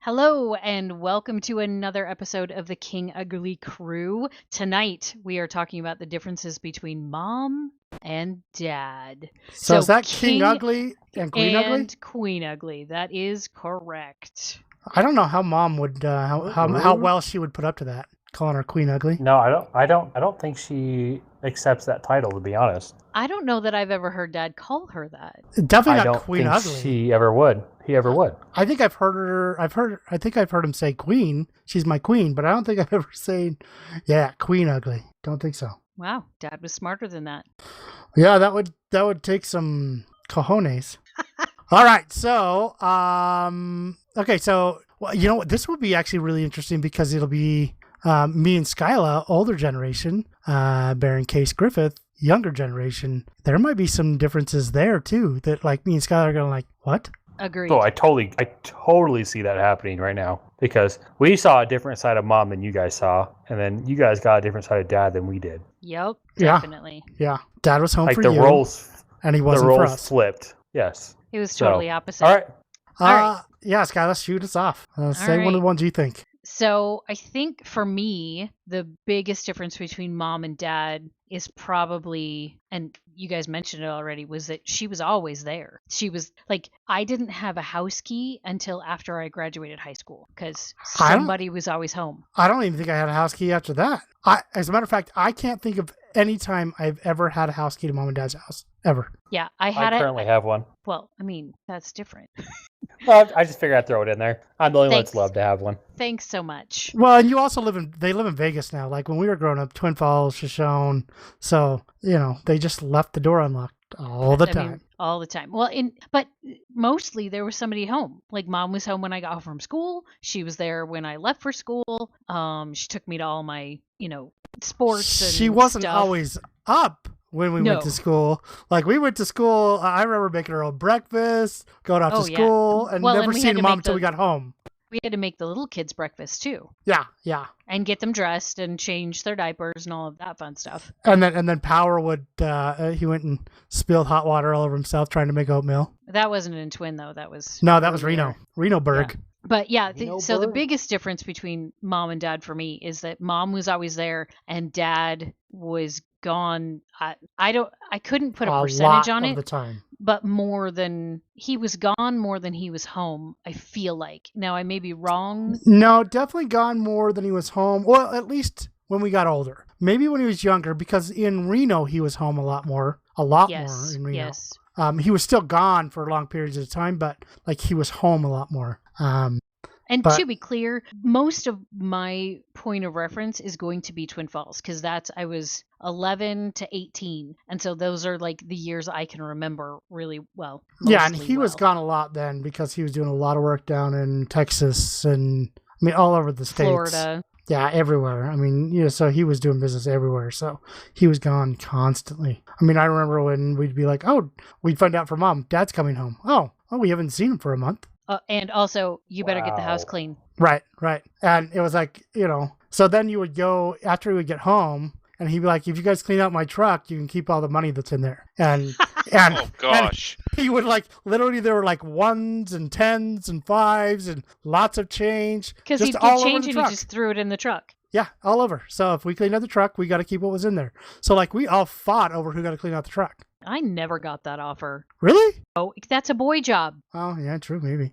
Hello, and welcome to another episode of the King Ugly Crew. Tonight, we are talking about the differences between mom and dad. So is that King Ugly and Queen Ugly? And Queen Ugly. That is correct. I don't know how mom would, how well she would put up to that, calling her Queen Ugly. No, I don't think she accepts that title, to be honest. I don't know that I've ever heard Dad call her that. Definitely not Queen Ugly. He ever would. I think I've heard him say Queen. She's my queen, but I don't think I've ever said, yeah, Queen Ugly. Don't think so. Wow, Dad was smarter than that. Yeah, that would take some cojones. All right, so okay, so well, you know what? This will be actually really interesting because it'll be me and Skyla, older generation, bearing case Griffith, younger generation. There might be some differences there too. That like me and Skyla are going like, what? Agreed. Oh, I totally see that happening right now because we saw a different side of mom than you guys saw, and then you guys got a different side of dad than we did. Yep, definitely. Yeah. Dad was home like for the you, roles, and he wasn't the for roles us. flipped. Yes. It was totally opposite. All right. All right. Yeah, Skyla, shoot us off. Say right. one of the ones you think. So I think for me, the biggest difference between mom and dad is probably, and you guys mentioned it already, was that she was always there. She was like, I didn't have a house key until after I graduated high school because somebody was always home. I don't even think I had a house key after that. As a matter of fact, I can't think of any time I've ever had a house key to mom and dad's house. Ever. Yeah, I currently have one. Well, I mean, that's different. Well, I just figured I'd throw it in there. I'm the only one that's love to have one. Thanks so much. Well, and you also they live in Vegas now. Like when we were growing up, Twin Falls, Shoshone. So, they just left the door unlocked all the time. All the time. Well, but mostly there was somebody home. Like mom was home when I got home from school. She was there when I left for school. She took me to all my, sports and she wasn't stuff. always up when we went to school. Like we went to school, I remember making her own breakfast, going off to school, and never seeing mom until we got home. We had to make the little kids breakfast too. Yeah. And get them dressed and change their diapers and all of that fun stuff. And then Power would he went and spilled hot water all over himself trying to make oatmeal. That wasn't in Twin though. That was Renoburg. Yeah. But yeah, so the biggest difference between mom and dad for me is that mom was always there and dad was gone. I couldn't put a percentage on it, the time. But he was gone more than he was home, I feel like. Now I may be wrong. No, definitely gone more than he was home. Well, at least when we got older. Maybe when he was younger, because in Reno he was home a lot more more in Reno. Yes. He was still gone for long periods of time, but like he was home a lot more. To be clear, most of my point of reference is going to be Twin Falls because I was 11 to 18. And so those are like the years I can remember really well. Yeah, and he was gone a lot then because he was doing a lot of work down in Texas and all over the States. Florida. Yeah, everywhere. So he was doing business everywhere. So he was gone constantly. I remember when we'd be like, we'd find out from mom, dad's coming home. Oh, we haven't seen him for a month. And also, you better get the house clean. Right. And it was like, so then you would go, after we would get home, and he'd be like, if you guys clean out my truck, you can keep all the money that's in there. And oh, gosh. And he would literally, there were ones and tens and fives and lots of change. Because he'd get change and he just threw it in the truck. Yeah, all over. So if we cleaned out the truck, we got to keep what was in there. So we all fought over who got to clean out the truck. I never got that offer. Really? Oh, that's a boy job. Oh, yeah, true, maybe.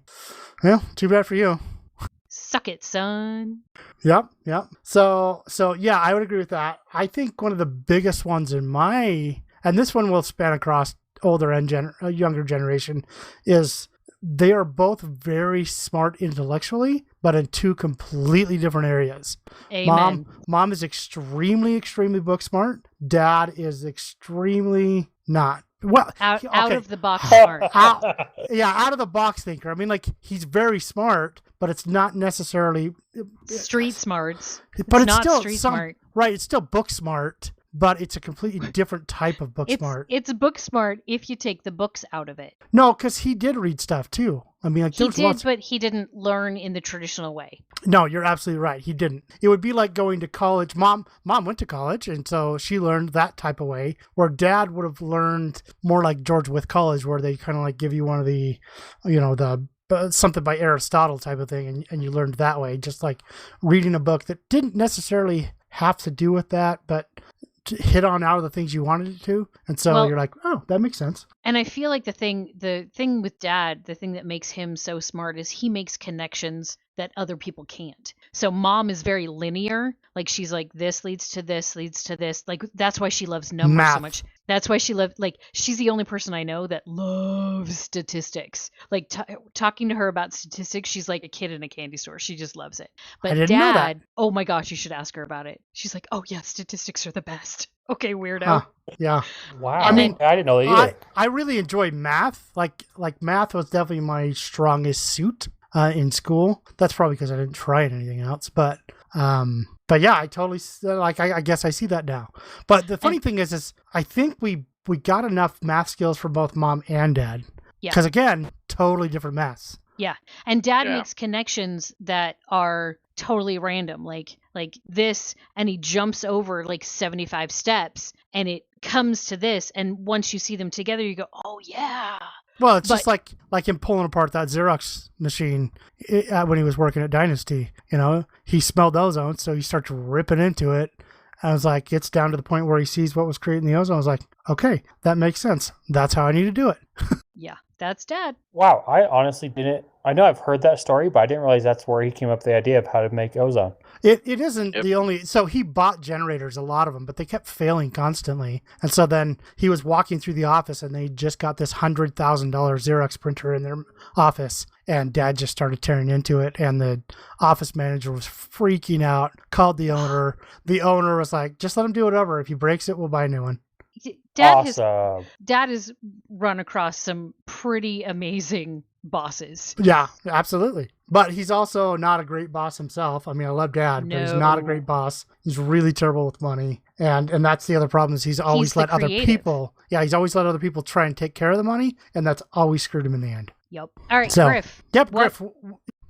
Well, too bad for you. Suck it, son. Yep. So yeah, I would agree with that. I think one of the biggest ones and this one will span across older and younger generation, is they are both very smart intellectually, but in two completely different areas. Amen. Mom is extremely, extremely book smart. Dad is extremely not. Well, out of the box smart. out of the box thinker. He's very smart, but it's not necessarily street smarts. But it's not still street smart. Right, it's still book smart, but it's a completely different type of book smart. It's book smart if you take the books out of it. No, because he did read stuff too. He did, but he didn't learn in the traditional way. No, you're absolutely right. He didn't. It would be like going to college. Mom went to college, and so she learned that type of way, where Dad would have learned more like George with college, where they kind of give you one of the, the something by Aristotle type of thing, and you learned that way, just like reading a book that didn't necessarily have to do with that, but hit on out of the things you wanted it to. And so you're like, oh, that makes sense. And I feel like the thing with Dad, the thing that makes him so smart is he makes connections that other people can't. So Mom is very linear. Like she's like, this leads to this, leads to this. Like that's why she loves numbers so much. That's why she loves, like, she's the only person I know that loves statistics. Like talking to her about statistics, she's like a kid in a candy store. She just loves it. But I didn't know that. Oh my gosh, you should ask her about it. She's like, oh yeah, statistics are the best. Okay, weirdo. Huh. Yeah. Wow. I mean, I didn't know that either. I really enjoy math. Like math was definitely my strongest suit in school. That's probably because I didn't try anything else. But yeah, I totally I guess I see that now. But the funny thing is I think we got enough math skills for both Mom and Dad. Yeah. Because again, totally different maths. Yeah, and Dad makes connections that are totally random, like this, and he jumps over like 75 steps, and it comes to this, and once you see them together, you go, oh yeah. Well, it's just like him pulling apart that Xerox machine when he was working at Dynasty. You know, he smelled ozone, so he starts ripping into it. I was like, it's down to the point where he sees what was creating the ozone. I was like, okay, that makes sense. That's how I need to do it. Yeah, that's Dad. Wow, I honestly didn't. I know I've heard that story, but I didn't realize that's where he came up with the idea of how to make ozone. It isn't the only. So he bought generators, a lot of them, but they kept failing constantly. And so then he was walking through the office, and they just got this $100,000 Xerox printer in their office. And Dad just started tearing into it, and the office manager was freaking out, called the owner. The owner was like, just let him do whatever. If he breaks it, we'll buy a new one. Dad has run across some pretty amazing bosses. Yeah, absolutely. But he's also not a great boss himself. I mean, I love Dad, but he's not a great boss. He's really terrible with money. And that's the other problem is he's always let other people. Yeah, he's always let other people try and take care of the money, and that's always screwed him in the end. Yep. All right, so, Griff. Yep, Griff.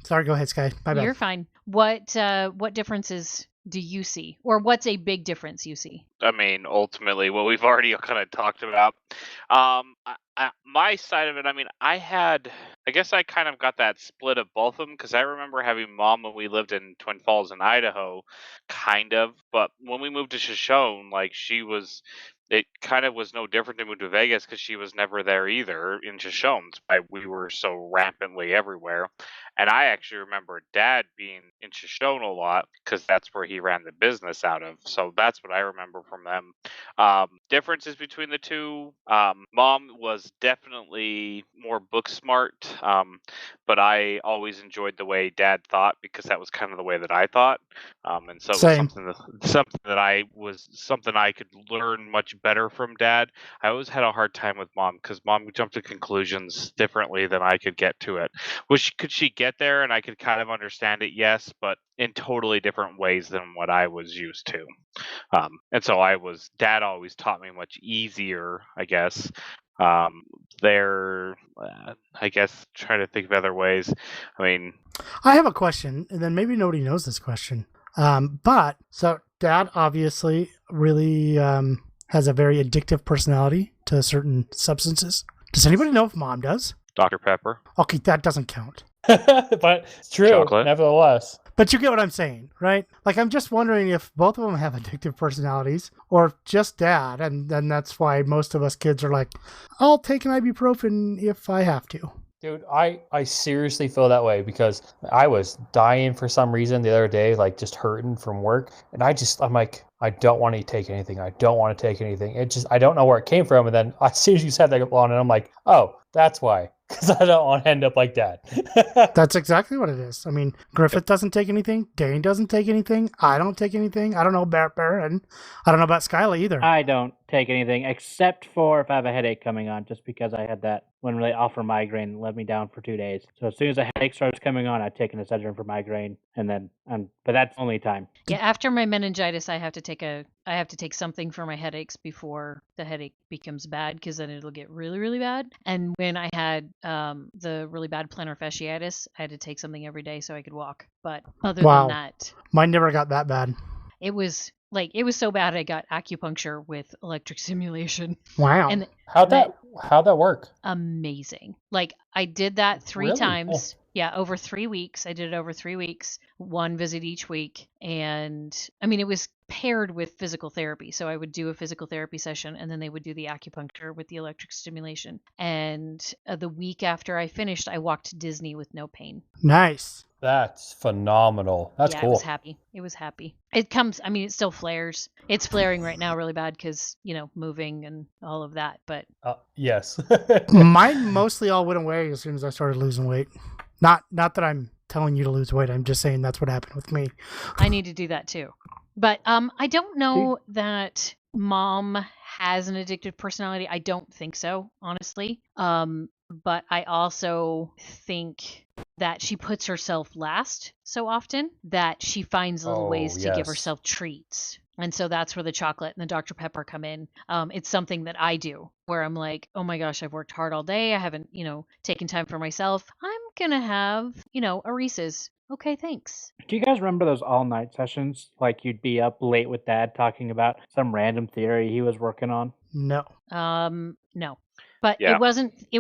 Sorry, go ahead, Sky. My bad. You're fine. What differences do you see? Or what's a big difference you see? I mean, ultimately, what we've already kind of talked about. My side of it, I mean, I guess I kind of got that split of both of them because I remember having Mom when we lived in Twin Falls in Idaho, kind of. But when we moved to Shoshone, like it kind of was no different to move to Vegas because she was never there either in Shoshone. We were so rampantly everywhere. And I actually remember Dad being in Shoshone a lot because that's where he ran the business out of. So that's what I remember from them. Differences between the two. Mom was definitely more book smart, but I always enjoyed the way Dad thought because that was kind of the way that I thought. And so it was something I could learn much better from Dad. I always had a hard time with Mom because Mom jumped to conclusions differently than I could get to it. Could she get there and I could kind of understand it? Yes, but in totally different ways than what I was used to. And so Dad always taught me much easier, I guess. I guess trying to think of other ways. I mean, I have a question, and then maybe nobody knows this question. But so Dad obviously really has a very addictive personality to certain substances. Does anybody know if Mom does? Dr. Pepper. Okay, that doesn't count. But it's true, chocolate. Nevertheless. But you get what I'm saying, right? Like, I'm just wondering if both of them have addictive personalities or just Dad. And then that's why most of us kids are like, I'll take an ibuprofen if I have to. Dude, I seriously feel that way because I was dying for some reason the other day, like just hurting from work. And I'm like, I don't want to take anything. I don't want to take anything. I don't know where it came from. And then as soon as you said that, Lonnon, I'm like, oh, that's why. Because I don't want to end up like Dad. That's exactly what it is. I mean, Griffith doesn't take anything. Dane doesn't take anything. I don't take anything. I don't know about Bear, and I don't know about Skyla either. I don't take anything except for if I have a headache coming on, just because I had that one really awful migraine that let me down for 2 days. So as soon as a headache starts coming on, I take an Excedrin for migraine, and then but that's only time. Yeah, after my meningitis, I have to take something for my headaches before the headache becomes bad, because then it'll get really, really bad. And when I had the really bad plantar fasciitis, I had to take something every day so I could walk. But other than that, mine never got that bad. It was like it was so bad I got acupuncture with electric stimulation. Wow. And How'd that work? amazing. Like I did that 3 Really? times. Cool. Yeah, over 3 weeks. I did it over 3 weeks, 1 visit each week. And I mean, it was paired with physical therapy. So I would do a physical therapy session and then they would do the acupuncture with the electric stimulation. And the week after I finished, I walked to Disney with no pain. Nice. That's phenomenal. That's yeah, cool. it was happy. It was happy. It comes, I mean, it still flares. It's flaring right now really bad because, moving and all of that. But Yes. Mine mostly all went away as soon as I started losing weight. Not that I'm telling you to lose weight. I'm just saying that's what happened with me. I need to do that too. But I don't know that Mom has an addictive personality. I don't think so, honestly. But I also think that she puts herself last so often that she finds little ways to give yes. herself treats. And so that's where the chocolate and the Dr. Pepper come in. It's something that I do where I'm like, oh my gosh, I've worked hard all day. I haven't, taken time for myself. I'm going to have, a Reese's. Okay, thanks. Do you guys remember those all-night sessions? Like you'd be up late with Dad talking about some random theory he was working on? No. No. But Yeah. it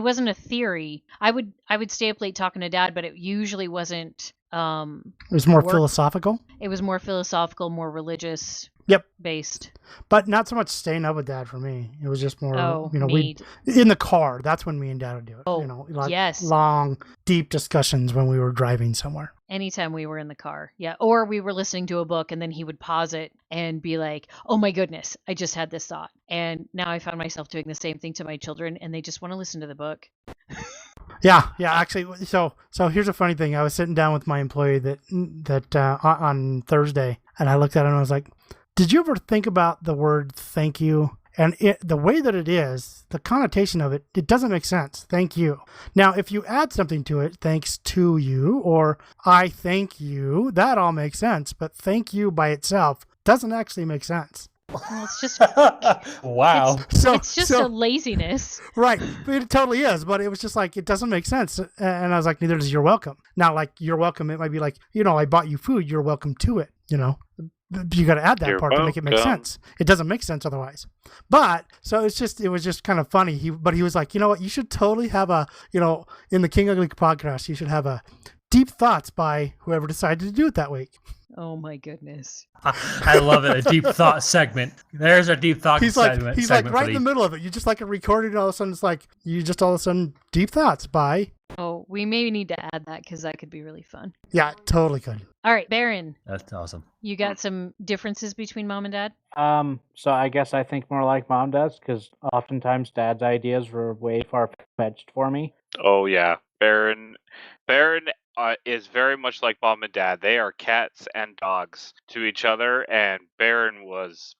wasn't a theory. I would stay up late talking to Dad, but it usually wasn't It was more work. philosophical. It was more philosophical, more religious. Yep. Based. But not so much staying up with Dad for me. It was just more, we neat. in the car. That's when me and Dad would do it. Oh, like yes. long, deep discussions when we were driving somewhere. Anytime we were in the car. Yeah. Or we were listening to a book and then he would pause it and be like, oh my goodness, I just had this thought. And now I found myself doing the same thing to my children and they just want to listen to the book. Yeah. Actually, so here's a funny thing. I was sitting down with my employee that on Thursday, and I looked at him and I was like, "Did you ever think about the word thank you?" And the way that it is, the connotation of it, it doesn't make sense. Thank you. Now, if you add something to it, thanks to you, or I thank you, that all makes sense. But thank you by itself doesn't actually make sense. Well, it's just Wow. it's just a laziness. Right. It totally is. But it was just like, it doesn't make sense. And I was like, neither does you're welcome. Now, like, you're welcome, it might be like, I bought you food. You're welcome to it. You got to add that You're part to make it make welcome. sense. It doesn't make sense otherwise. But so it was just kind of funny. He was like, you know what? You should totally have in the King Ugly podcast, you should have a deep thoughts by whoever decided to do it that week. Oh my goodness. I love it. A deep thought segment. There's a deep thought segment. He's like right in the middle of it. You just like a recording, all of a sudden it's like you just all of a sudden deep thoughts by. Oh, we maybe need to add that because that could be really fun. Yeah, totally could. All right, Baron, That's awesome. you got some differences between Mom and Dad? So I guess I think more like Mom does, because oftentimes Dad's ideas were way far-fetched for me. Oh yeah, Baron is very much like Mom and Dad. They are cats and dogs to each other, and Baron was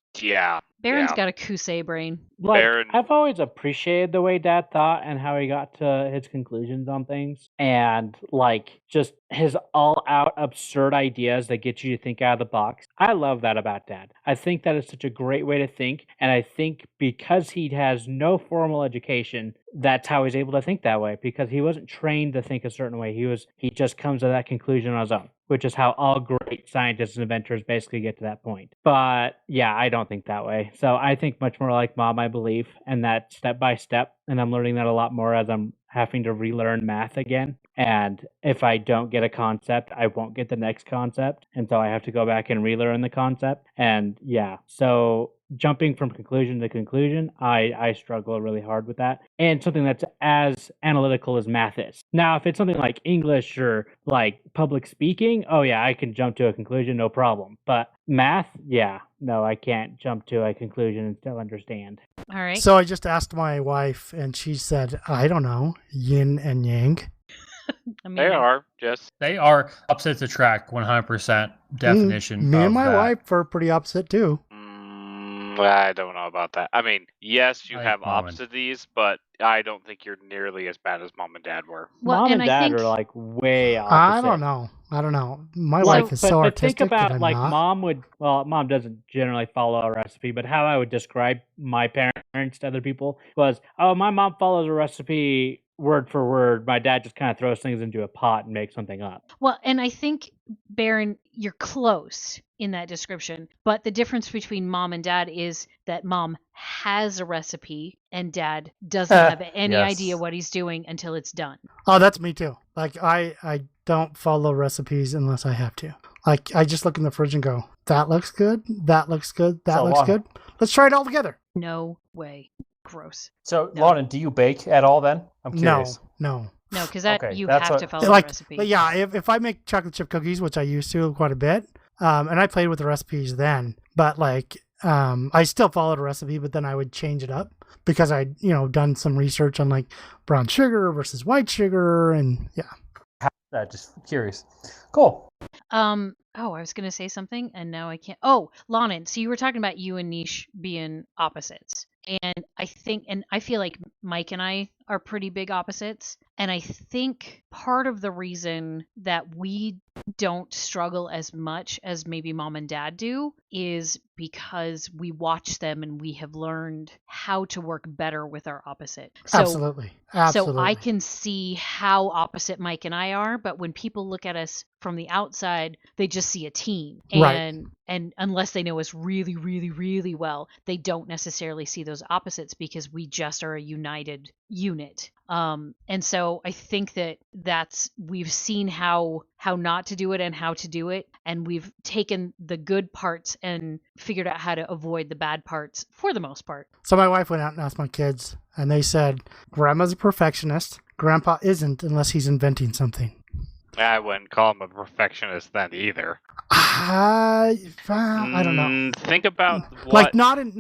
Baron's got a Kusei brain. Like, Baron- I've always appreciated the way Dad thought and how he got to his conclusions on things, and like just his all-out absurd ideas that get you to think out of the box. I love that about Dad. I think that is such a great way to think, and I think because he has no formal education, that's how he's able to think that way, because he wasn't trained to think a certain way. He just comes to that conclusion on his own, which is how all great scientists and inventors basically get to that point. But yeah, I don't think that way. So I think much more like Mom, I believe, and that step by step. And I'm learning that a lot more as I'm having to relearn math again. And if I don't get a concept, I won't get the next concept. And so I have to go back and relearn the concept. And yeah, so jumping from conclusion to conclusion, I struggle really hard with that. And something that's as analytical as math is. Now, if it's something like English or like public speaking, oh yeah, I can jump to a conclusion, no problem. But math, yeah, no, I can't jump to a conclusion and still understand. All right. So I just asked my wife, and she said, I don't know, yin and yang. I mean, They are just They are opposites attract 100% definition. Me of and my that. wife are pretty opposite too. I don't know about that. I mean, yes, you I have think Mom and- opposites, but I don't think you're nearly as bad as Mom and Dad were. Well, Mom and and I Dad think are like way opposite. I don't know. My wife is so but artistic. think about and I'm like not. Mom doesn't generally follow a recipe, but how I would describe my parents to other people was, oh, my mom follows a recipe word for word. My dad just kind of throws things into a pot and makes something up. Well, and I think, Baron, you're close in that description. But the difference between mom and dad is that mom has a recipe and dad doesn't have any Yes. idea what he's doing until it's done. Oh, that's me too. Like I don't follow recipes unless I have to. Like I just look in the fridge and go, that looks good, that looks good, that So looks long. good. Let's try it all together. No way. Gross. So, No. Lonnon, do you bake at all then? I'm curious. No. No, because that Okay, you that's have what- to follow the Like, recipe. but yeah, if I make chocolate chip cookies, which I used to quite a bit, and I played with the recipes then, but like, I still followed a recipe, but then I would change it up because I'd, done some research on like brown sugar versus white sugar. And yeah. Just curious. Cool. Oh, I was gonna say something and now I can't. Oh, Lonnon. So you were talking about you and Niche being opposites. And I feel like Mike and I are pretty big opposites. And I think part of the reason that we don't struggle as much as maybe mom and dad do is because we watch them and we have learned how to work better with our opposite. Absolutely. So I can see how opposite Mike and I are, but when people look at us from the outside, they just see a team. Right. And unless they know us really, really, really well, they don't necessarily see those opposites because we just are a united unit. And so I think we've seen how not to do it and how to do it, and we've taken the good parts and figured out how to avoid the bad parts for the most part. So my wife went out and asked my kids, and they said, Grandma's a perfectionist. Grandpa isn't unless he's inventing something. I wouldn't call him a perfectionist then either. I don't know. Think about what. Like not in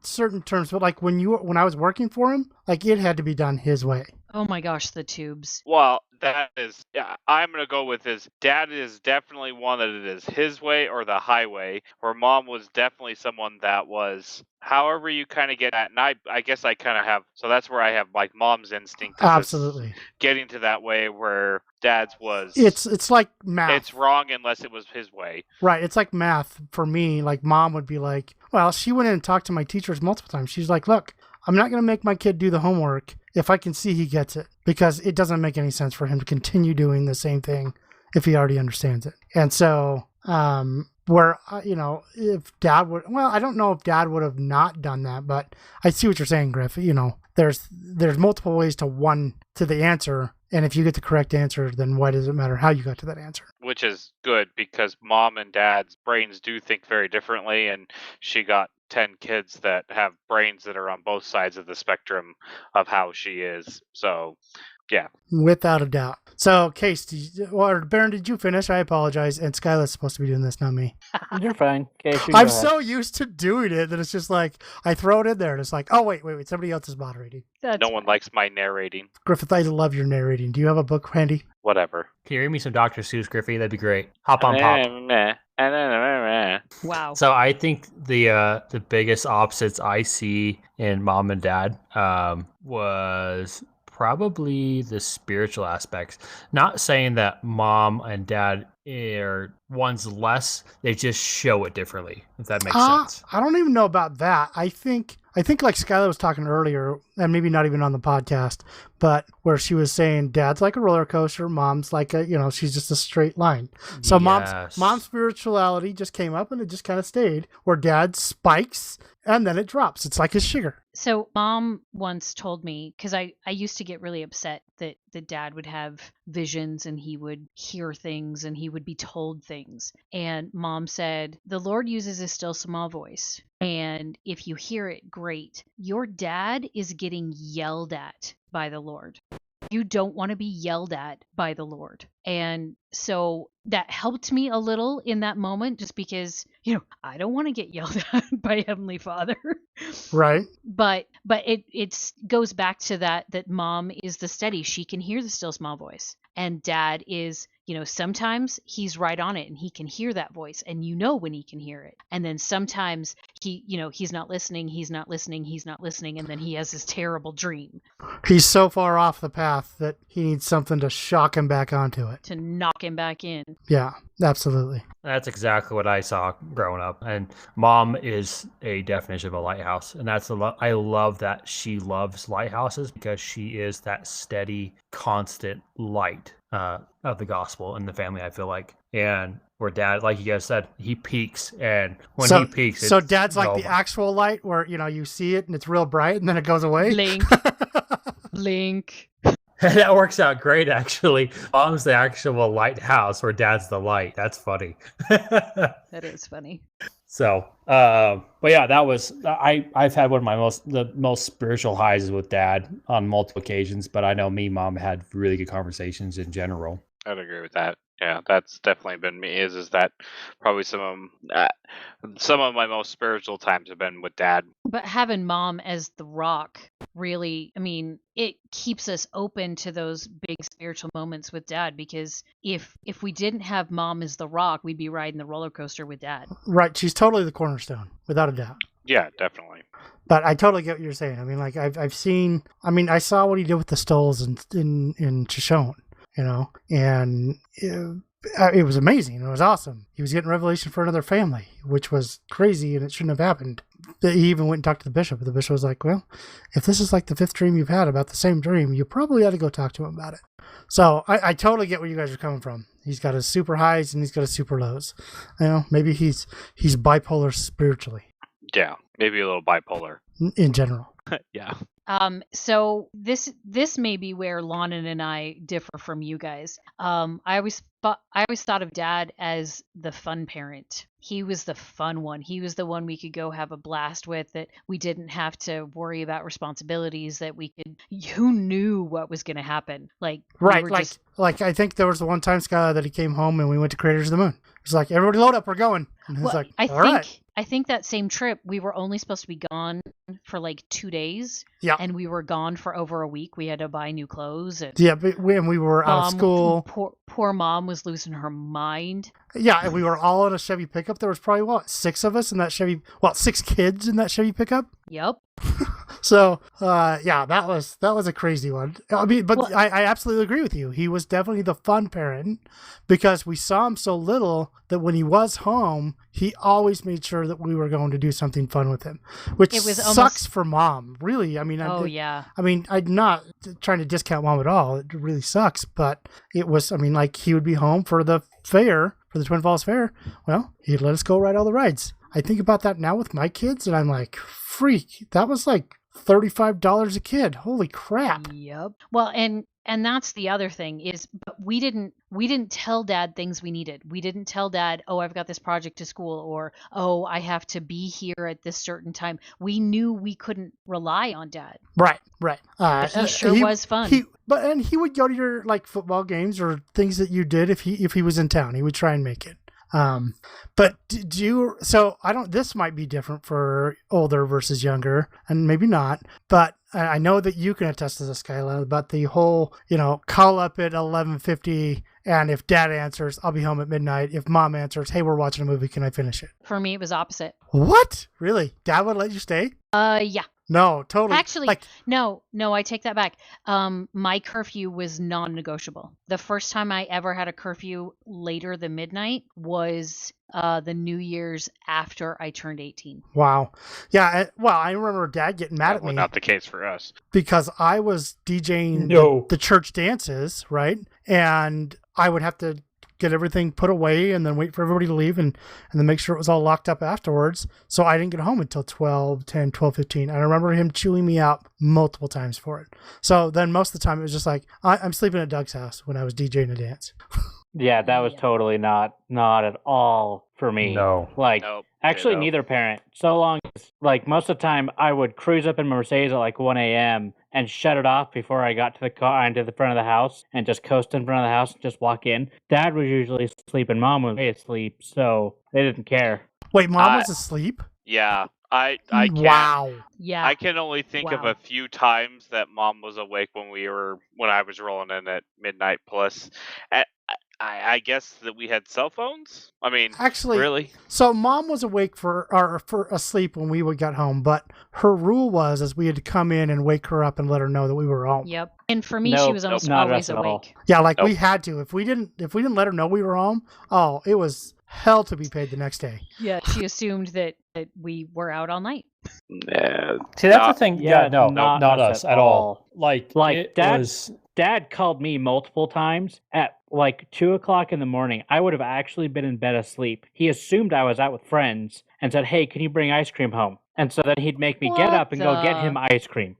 certain terms, but like when I was working for him, like it had to be done his way. Oh my gosh, the tubes. Well, that is, yeah, I'm going to go with his dad is definitely one that it is his way or the highway, where mom was definitely someone that was, however you kind of get at, and I guess I kind of have, so that's where I have like mom's instinct. 'Cause it's Absolutely. getting to that way where dad's was, It's like math. it's wrong unless it was his way. Right. It's like math for me. Like mom would be like, well, she went in and talked to my teachers multiple times. She's like, look, I'm not going to make my kid do the homework if I can see he gets it, because it doesn't make any sense for him to continue doing the same thing if he already understands it. And so, if dad would, well, I don't know if dad would have not done that, but I see what you're saying, Griff. There's multiple ways to the answer. And if you get the correct answer, then why does it matter how you got to that answer? Which is good because mom and dad's brains do think very differently, and she got 10 kids that have brains that are on both sides of the spectrum of how she is. So, yeah. Without a doubt. So, Case, Baron, did you finish? I apologize. And Skyla's supposed to be doing this, not me. You're fine. Okay, I'm so used to doing it that it's just like, I throw it in there and it's like, oh, wait, somebody else is moderating. No one likes my narrating. Griffith, I love your narrating. Do you have a book handy? Whatever. Can you read me some Dr. Seuss, Griffey? That'd be great. Hop on pop. Wow. So I think the biggest opposites I see in mom and dad was probably the spiritual aspects. Not saying that mom and dad are one's less, they just show it differently, if that makes sense. I don't even know about that. I think like Skyla was talking earlier, and maybe not even on the podcast, but where she was saying dad's like a roller coaster, mom's like she's just a straight line. So Yes. mom's spirituality just came up and it just kind of stayed, where dad spikes and then it drops. It's like his sugar. So mom once told me, because I used to get really upset that the dad would have visions and he would hear things and he would be told things. And mom said, the Lord uses a still small voice. And if you hear it, great. Your dad is getting yelled at by the Lord. You don't want to be yelled at by the Lord. And so that helped me a little in that moment, just because, I don't want to get yelled at by Heavenly Father. Right. But it goes back to that mom is the steady. She can hear the still small voice. And dad is, sometimes he's right on it and he can hear that voice, and when he can hear it. And then sometimes he's not listening, and then he has this terrible dream. He's so far off the path that he needs something to shock him back onto it. To knock him back in. Yeah, absolutely. That's exactly what I saw growing up. And mom is a definition of a lighthouse. And I love that she loves lighthouses because she is that steady, constant light of the gospel in the family, I feel like. And where dad, like you guys said, he peaks. And when he peaks, so dad's like the actual light where, you see it and it's real bright and then it goes away. Blink. Blink. That works out great, actually. Mom's the actual lighthouse where dad's the light. That's funny. That is funny. So, but yeah, that was I've had one of the most spiritual highs with dad on multiple occasions. But I know mom had really good conversations in general. I'd agree with that. Yeah, that's definitely been me. Is that probably some of my most spiritual times have been with dad. But having mom as the rock really, I mean, it keeps us open to those big spiritual moments with dad, because if we didn't have mom as the rock, we'd be riding the roller coaster with dad. Right, she's totally the cornerstone, without a doubt. Yeah, definitely. But I totally get what you're saying. I mean, like I've seen. I mean, I saw what he did with the Stoles in Shoshone. And it was amazing. It was awesome. He was getting revelation for another family, which was crazy, and it shouldn't have happened. He even went and talked to the bishop. The bishop was like, well, if this is like the 5th dream you've had about the same dream, you probably ought to go talk to him about it. So I totally get where you guys are coming from. He's got his super highs and he's got his super lows. Maybe he's bipolar spiritually. Yeah, maybe a little bipolar. In general. Yeah. So this may be where Lonnon and I differ from you guys. I always thought of dad as the fun parent. He was the fun one. He was the one we could go have a blast with, that we didn't have to worry about responsibilities, that who knew what was going to happen. Like, right. Like I think there was the one time, Skyla, that he came home and we went to Craters of the Moon. He's like, everybody load up, we're going. And he's like, I think that same trip, we were only supposed to be gone for like 2 days. Yeah. And we were gone for over a week. We had to buy new clothes. And yeah, but when we were out of school. Poor mom was losing her mind. Yeah, and we were all in a Chevy pickup. There was probably, 6 of us in that Chevy, 6 kids in that Chevy pickup? Yep. So, yeah, that was a crazy one. I mean, but I absolutely agree with you. He was definitely the fun parent, because we saw him so little that when he was home, he always made sure that we were going to do something fun with him, which sucks for mom, really. I mean, yeah. I mean, I'm not trying to discount mom at all. It really sucks, but it was, I mean, like, he would be home for the fair, for the Twin Falls Fair. Well, he'd let us go ride all the rides. I think about that now with my kids, and I'm like, freak, that was like $35 a kid. Holy crap. Yep. Well, and that's the other thing is, but we didn't tell dad things we needed. We didn't tell dad, oh, I've got this project to school, or, oh, I have to be here at this certain time. We knew we couldn't rely on dad. Right. But he sure was fun. He would go to your like football games or things that you did if he was in town. He would try and make it. But this might be different for older versus younger, and maybe not, but I know that you can attest to this, Skyla, about the whole, call up at 11:50, and if dad answers, I'll be home at midnight. If mom answers, hey, we're watching a movie, can I finish it? For me, it was opposite. What? Really? Dad would let you stay? Yeah. No, totally. Actually, no, I take that back. My curfew was non-negotiable. The first time I ever had a curfew later than midnight was the New Year's after I turned 18. Wow. Yeah, I remember Dad getting mad at me. Not the case for us. Because I was DJing the church dances, right? And I would have to get everything put away and then wait for everybody to leave and then make sure it was all locked up afterwards. So I didn't get home until 12:10, 12:15. And I remember him chewing me out multiple times for it. So then most of the time it was just like, I'm sleeping at Doug's house when I was DJing a dance. Yeah, that was totally not at all for me. No. Nope. Actually, neither parent. So long as, most of the time, I would cruise up in my Mercedes at 1 a.m. and shut it off before I got to the car and to the front of the house and just coast in front of the house and just walk in. Dad was usually asleep and Mom was asleep, so they didn't care. Wait, Mom was asleep? Yeah. I can't. Wow. Yeah. I can only think of a few times that Mom was awake when I was rolling in at midnight plus. I guess that we had cell phones. I mean, actually, really. So Mom was awake for asleep when we got home, but her rule was we had to come in and wake her up and let her know that we were home. Yep. And for me, she Nope, was almost not always us at all. awake. Yeah, like we Nope. had to. If we didn't let her know we were home, oh, it was hell to be paid the next day. Yeah, she assumed that we were out all night. Yeah. See, that's Not- the thing. Yeah, Yeah, no, not not us us at at all. all. Like it Dad, was. Dad called me multiple times at like 2:00 in the morning. I would have actually been in bed asleep. He assumed I was out with friends and said, "Hey, can you bring ice cream home?" And so then he'd make me get What up and go get the- him ice cream.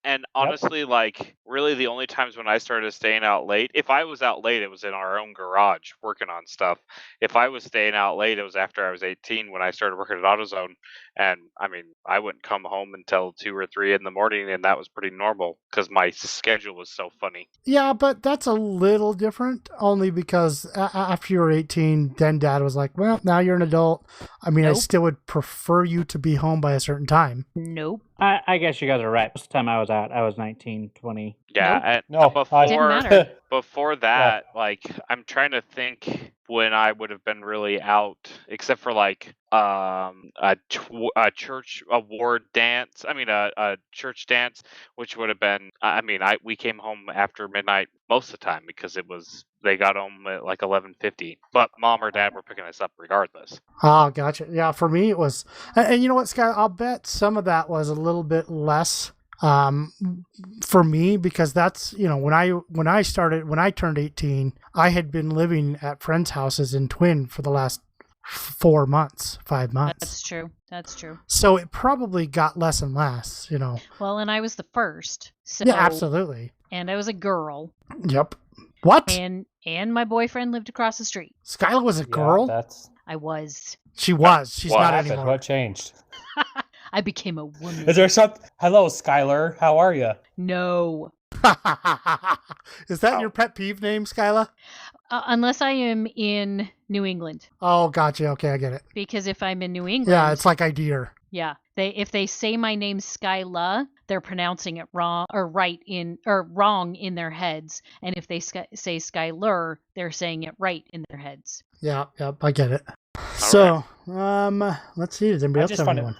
And honestly, like really the only times when I started staying out late, if I was out late, it was in our own garage working on stuff. If I was staying out late, it was after I was 18 when I started working at AutoZone. And I mean, I wouldn't come home until 2 or 3 in the morning, and that was pretty normal because my schedule was so funny. Yeah, but that's a little different only because after you were 18, then Dad was like, well, now you're an adult. I mean, I Nope. still would prefer you to be home by a certain time. Nope. I guess you guys are right. Most of the time I was out, I was 19, 20. Yeah, Nope. and No, before Didn't matter. before that, like I'm trying to think when I would have been really out, except for like a church award dance. I mean a church dance, which would have been. I mean, we came home after midnight most of the time because they got home at like 11:50. But Mom or Dad were picking us up regardless. Oh, gotcha. Yeah, for me it was, and you know what, Sky? I'll bet some of that was a little bit less for me because that's when I turned 18, I had been living at friends' houses in Twin for the last 5 months. That's true. That's true. So it probably got less and less. Well, and I was the first. So, Yeah, absolutely. And I was a girl. Yep. What? And my boyfriend lived across the street. Skyla was a girl? That's I was. She was. She's what not happened. anymore. What changed? I became a woman. Is there something? Hello, Skylar. How are you? No. Is that your pet peeve name, Skyla? Unless I am in New England. Oh, gotcha. Okay, I get it. Because if I'm in New England, Yeah, it's like idea. yeah, if they say my name's Skyla, they're pronouncing it wrong or wrong in their heads, and if they say Skyler, they're saying it right in their heads. Yeah, I get it. So, let's see. Does anybody I else just have find anyone?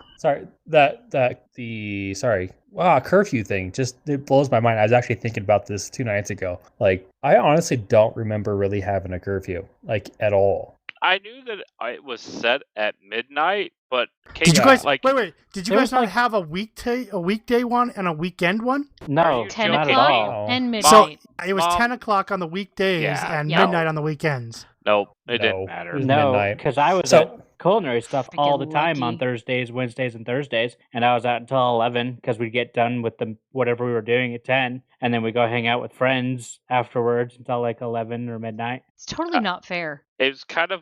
Curfew thing it blows my mind. I was actually thinking about this 2 nights ago. Like, I honestly don't remember really having a curfew, like, at all. I knew that it was set at midnight, but Did you guys like wait? Did you There guys was not like- have a weekday one and a weekend one? No, you 10 not at o'clock all. and So midnight. it was Mom- 10 o'clock on the weekdays Yeah. and Yeah. midnight on the weekends. nope, it No. didn't matter. It was No, midnight. because I was So- at culinary stuff all the Freaking time on lucky. Thursdays, Wednesdays, and Thursdays, and I was out until 11 because we'd get done with whatever we were doing at 10, and then we go hang out with friends afterwards until like 11 or midnight. It's totally not fair. It was kind of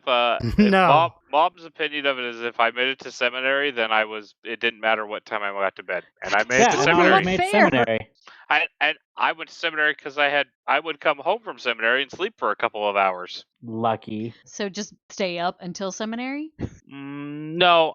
No. Mom's opinion of it is if I made it to seminary, then it didn't matter what time I got to bed, and I made it to and I seminary. made Fair. seminary. I went to seminary because I would come home from seminary and sleep for a couple of hours. Lucky. So just stay up until seminary? No,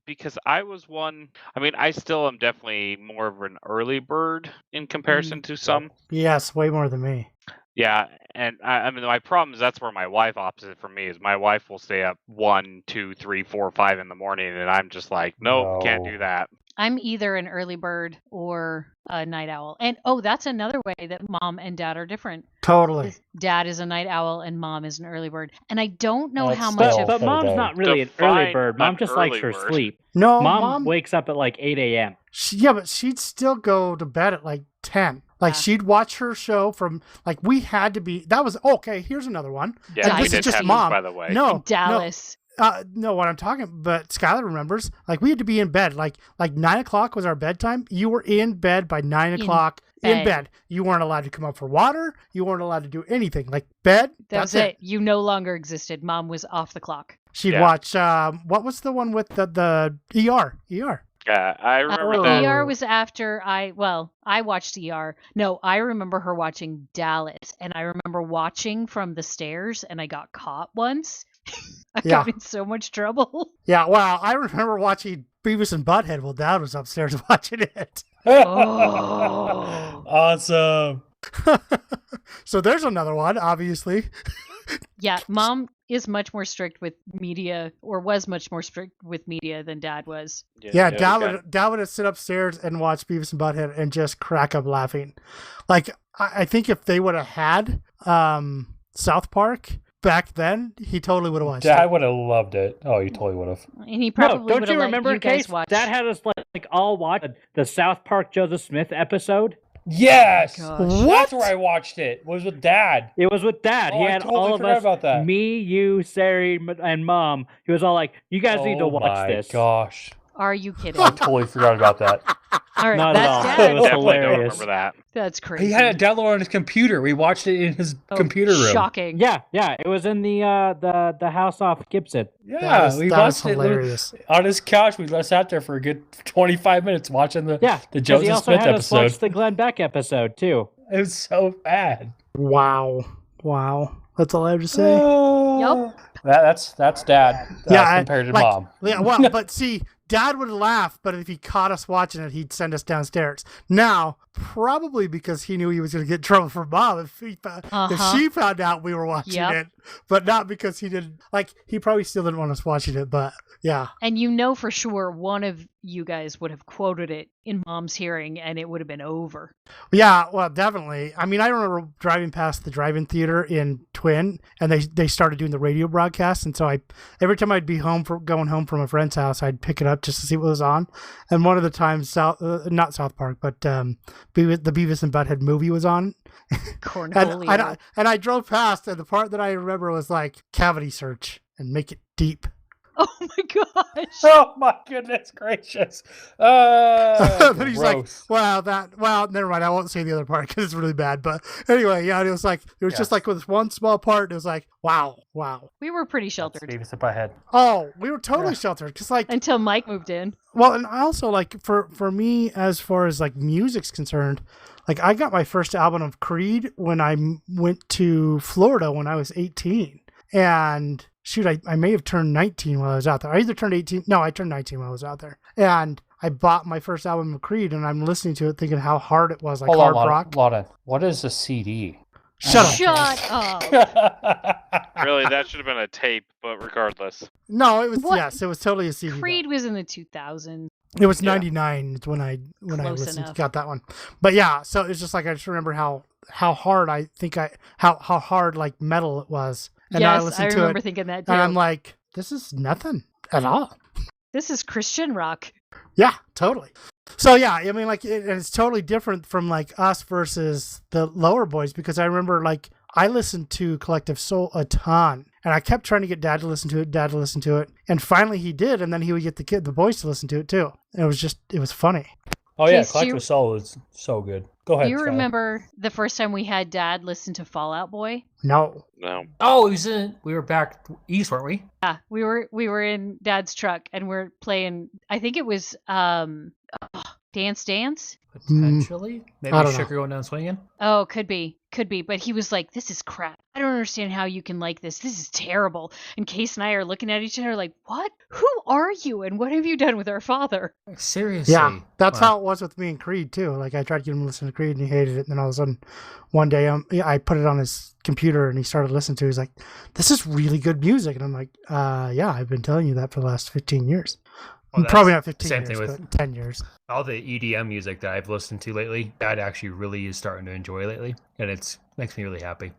because I was one. I mean, I still am definitely more of an early bird in comparison to some. Yes, way more than me. Yeah, and I mean, my problem is that's where my wife opposite from me is. My wife will stay up 1, 2, 3, 4, 5 in the morning, and I'm just like, nope, can't No. do that. I'm either an early bird or a night owl. And that's another way that mom and dad are different. Totally. Dad is a night owl and mom is an early bird. And I don't know That's how much still- of But for mom's the not really an Define early bird. Mom an just likes early her bird. sleep. No, Mom wakes up at like 8 a.m. Yeah, but she'd still go to bed at like 10. Like Yeah. she'd watch her show from like we had to be. That was okay. Here's another one. Yeah, And we this did is just have mom. this, by the way. No, Dallas. No, what I'm talking, but Skylar remembers. Like we had to be in bed. Like 9 o'clock was our bedtime. You were in bed by 9 o'clock. In bed. bed. You weren't allowed to come up for water. You weren't allowed to do anything. Like bed. That That's was it. You no longer existed. Mom was off the clock. She'd Yeah. watch. What was the one with the ER? ER. I remember Oh. that. ER was after I watched ER. No, I remember her watching Dallas, and I remember watching from the stairs, and I got caught once. I Yeah. got in so much trouble. Yeah. Wow. I remember watching Beavis and Butthead while Dad was upstairs watching it. Oh. Awesome. So there's another one, obviously. Yeah, mom is much more strict with media, or was much more strict with media than Dad was. Yeah, Dad would sit upstairs and watch Beavis and Butthead and just crack up laughing. Like, I think if they would have had South Park back then, he totally would have watched Dad it. would have loved it. Oh, he totally would have. And he probably don't would you have remember, let you guys Case? watch. Dad had us like all watch the South Park Joseph Smith episode. Yes! Oh What? That's where I watched it. It was with Dad. It was with Dad. Oh, He I had totally all of forgot us, about that. me, you, Sari, and Mom. He was all like, "You guys need to watch this." Gosh. Are you kidding? I totally forgot about that. All right, Not at all. that's It Dad. was Definitely don't hilarious. remember that. That's crazy. He had it downloaded on his computer. We watched it in his computer room. Shocking. Yeah, it was in the house off Gibson. Yeah, we that was watched it hilarious. on his couch. We sat there for a good 25 minutes watching the Yeah, the 'cause Joseph he also Smith had us watch episode. the Glenn Beck episode too. It was so bad. Wow. That's all I have to say. Yep. That's Dad. Yeah, compared to like- Mom. Yeah, well, but see, Dad would laugh, but if he caught us watching it, he'd send us downstairs. Now, probably because he knew he was going to get in trouble from Mom if she found out we were watching Yep. it, but not because he didn't, like, he probably still didn't want us watching it, but yeah. And you know for sure one of you guys would have quoted it in Mom's hearing and it would have been over. Yeah, well, definitely. I mean, I remember driving past the drive-in theater in Twin, and they started doing the radio broadcast, and so every time I'd be going home from a friend's house, I'd pick it up just to see what was on. And one of the times, not South Park, but the Beavis and Butthead movie was on. Cornholio. and I drove past, and the part that I remember was like, cavity search and make it deep. Oh my gosh. Oh my goodness gracious! But he's Gross. like, well, never mind. I won't say the other part because it's really bad. But anyway, yeah, it was just like with one small part. It was like, wow. We were pretty sheltered Beavis and Butthead. Oh, we were totally sheltered because like, until Mike moved in. well, and also like for me, as far as like music's concerned, like I got my first album of Creed when I went to Florida when I was 18, and shoot, I may have turned 19 while I was out there. I either turned 18. No, I turned 19 while I was out there. And I bought my first album of Creed, and I'm listening to it thinking how hard it was, like Hold hard on, rock. Lonnon. What is a CD? Shut up. Shut up. Really, that should have been a tape, but regardless. No, it was, What? yes, it was totally a CD. Creed was in the 2000s. It was Yeah. 99 when I Close enough. got that one. But yeah, so it's just like I just remember how hard how hard like metal it was. And yes, I listened to remember it, thinking that too. and I'm like, this is nothing at all. This is Christian rock. Yeah, totally. So yeah, I mean, like, and it's totally different from like us versus the lower boys, because I remember like I listened to Collective Soul a ton, and I kept trying to get Dad to listen to it, and finally he did, and then he would get the boys to listen to it too. And it was funny. Oh yeah, Case, do Collective you- Soul is so good. Go ahead. Do you Skyla. remember the first time we had Dad listen to Fall Out Boy? No. No. Oh, we were back east, weren't we? Yeah, we were in Dad's truck and we're playing. I think it was Dance Dance. Potentially. Maybe I don't know. Sugar going down swinging. Oh, could be. But he was like, "This is crap. I don't understand how you can like this. This is terrible." And Case and I are looking at each other like, "What? Who are you? And what have you done with our father?" Seriously. Yeah, that's Wow. how it was with me and Creed too. Like I tried to get him to listen to Creed, and he hated it. And then all of a sudden, one day, I put it on his computer, and he started listening to it. He's like, "This is really good music," and I'm like, "Yeah, I've been telling you that for the last 15 years. Well, Probably that's not 15 same years, thing with- but 10 years." All the EDM music that I've listened to lately, that actually really is starting to enjoy lately, and it's makes me really happy.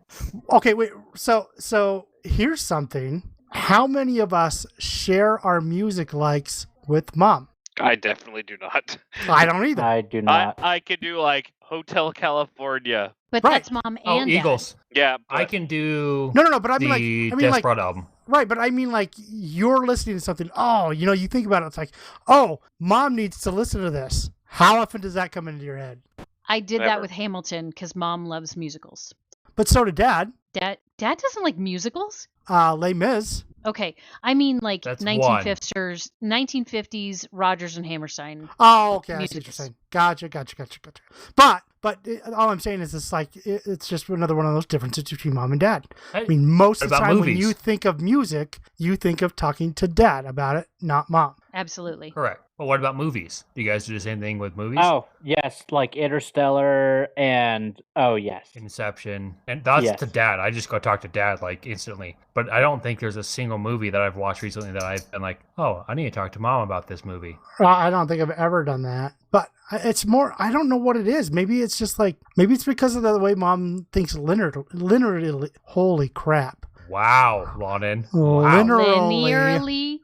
Okay, wait. So here's something. How many of us share our music likes with Mom? I definitely do not. I don't either. I do not. I could do like Hotel California. But Right. that's Mom Oh, and Dad. Eagles. Yeah, I but can do No, but I the mean like Desperate album. right, but I mean like you're listening to something. Oh, you think about it. It's like, oh, Mom needs to listen to this. How often does that come into your head? I did that Never. with Hamilton because Mom loves musicals. But so did Dad. Dad doesn't like musicals. Les Mis. Okay, I mean like That's 1950s Rodgers and Hammerstein. Oh, okay. I see what you're Musicals. saying. Gotcha. But all I'm saying is it's like it's just another one of those differences between Mom and Dad. I mean, most of the What about time when movies? you think of music, you think of talking to Dad about it, not Mom. Absolutely. Correct. Well, what about movies? Do you guys do the same thing with movies? Oh, yes, like Interstellar and yes. Inception. And that's Yes. to Dad. I just go talk to Dad like instantly. But I don't think there's a single movie that I've watched recently that I've been like, oh, I need to talk to Mom about this movie. I don't think I've ever done that. But it's more, I don't know what it is. Maybe it's just like, maybe it's because of the way Mom thinks linearly. Holy crap. Wow, Lonnon. Wow. Linearly.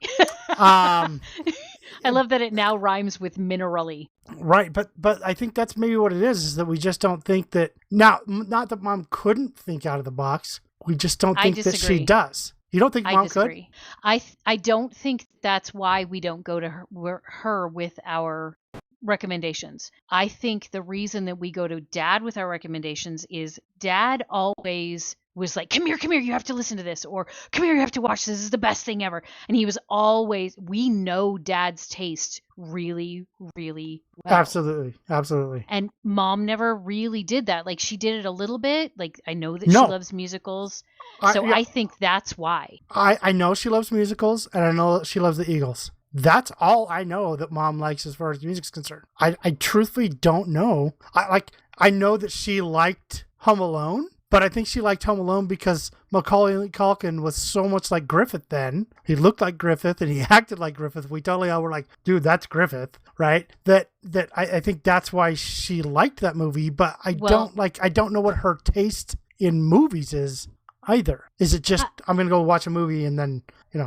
Um, I love that it now rhymes with minerally. right, but I think that's maybe what it is that we just don't think that, now, not that Mom couldn't think out of the box, we just don't I think that she disagree. does. You don't think I Mom could? disagree. I don't think that's why we don't go to her with our recommendations. I think the reason that we go to Dad with our recommendations is Dad always was like, come here, you have to listen to this, or come here, you have to watch this is the best thing ever. And he was always, we know Dad's taste really, really well. Absolutely. And Mom never really did that. Like, she did it a little bit. Like, I know that No. she loves musicals. So I think that's why. I know she loves musicals, and I know that she loves the Eagles. That's all I know that Mom likes as far as music's concerned. I truthfully don't know. I know that she liked Home Alone, but I think she liked Home Alone because Macaulay Culkin was so much like Griffith then. He looked like Griffith and he acted like Griffith. We totally all were like, dude, that's Griffith, right? That I think that's why she liked that movie, but I don't know what her taste in movies is either. Is it just, I'm going to go watch a movie and then,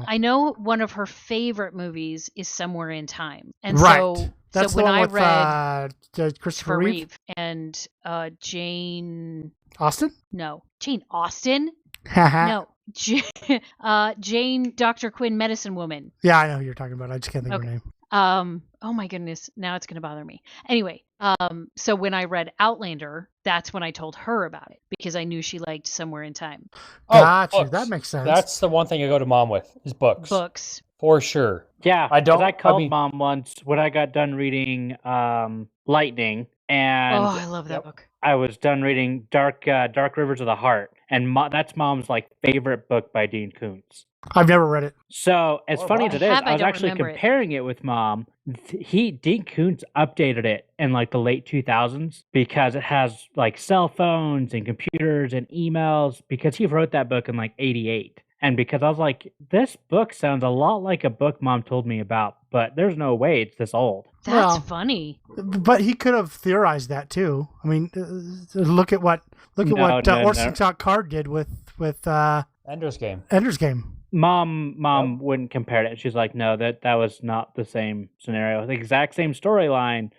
I know one of her favorite movies is Somewhere in Time. And right. so That's when the one I with read Christopher Reeve and Jane Austen? No. Jane Austen? No. No. Jane Dr. Quinn Medicine Woman. Yeah, I know who you're talking about. I just can't think of her name. Oh my goodness, now it's going to bother me. Anyway, so when I read Outlander, that's when I told her about it because I knew she liked Somewhere in Time. Gotcha. Books. That makes sense. That's the one thing I go to Mom with is books. Books. For sure. Yeah, I called Mom once when I got done reading Lightning, and I love that book. I was done reading Dark Rivers of the Heart, and that's Mom's favorite book by Dean Koontz. I've never read it. So as funny as it is, I was actually remember comparing it with Mom. Dean Koontz updated it in the late 2000s because it has cell phones and computers and emails because he wrote that book in 88. And because I was like, this book sounds a lot like a book Mom told me about, but there's no way it's this old. That's funny. But he could have theorized that too. I mean, look at what Orson Scott Card did with Ender's Game. Ender's Game. Mom wouldn't compare it. She's like, no, that was not the same scenario. The exact same storyline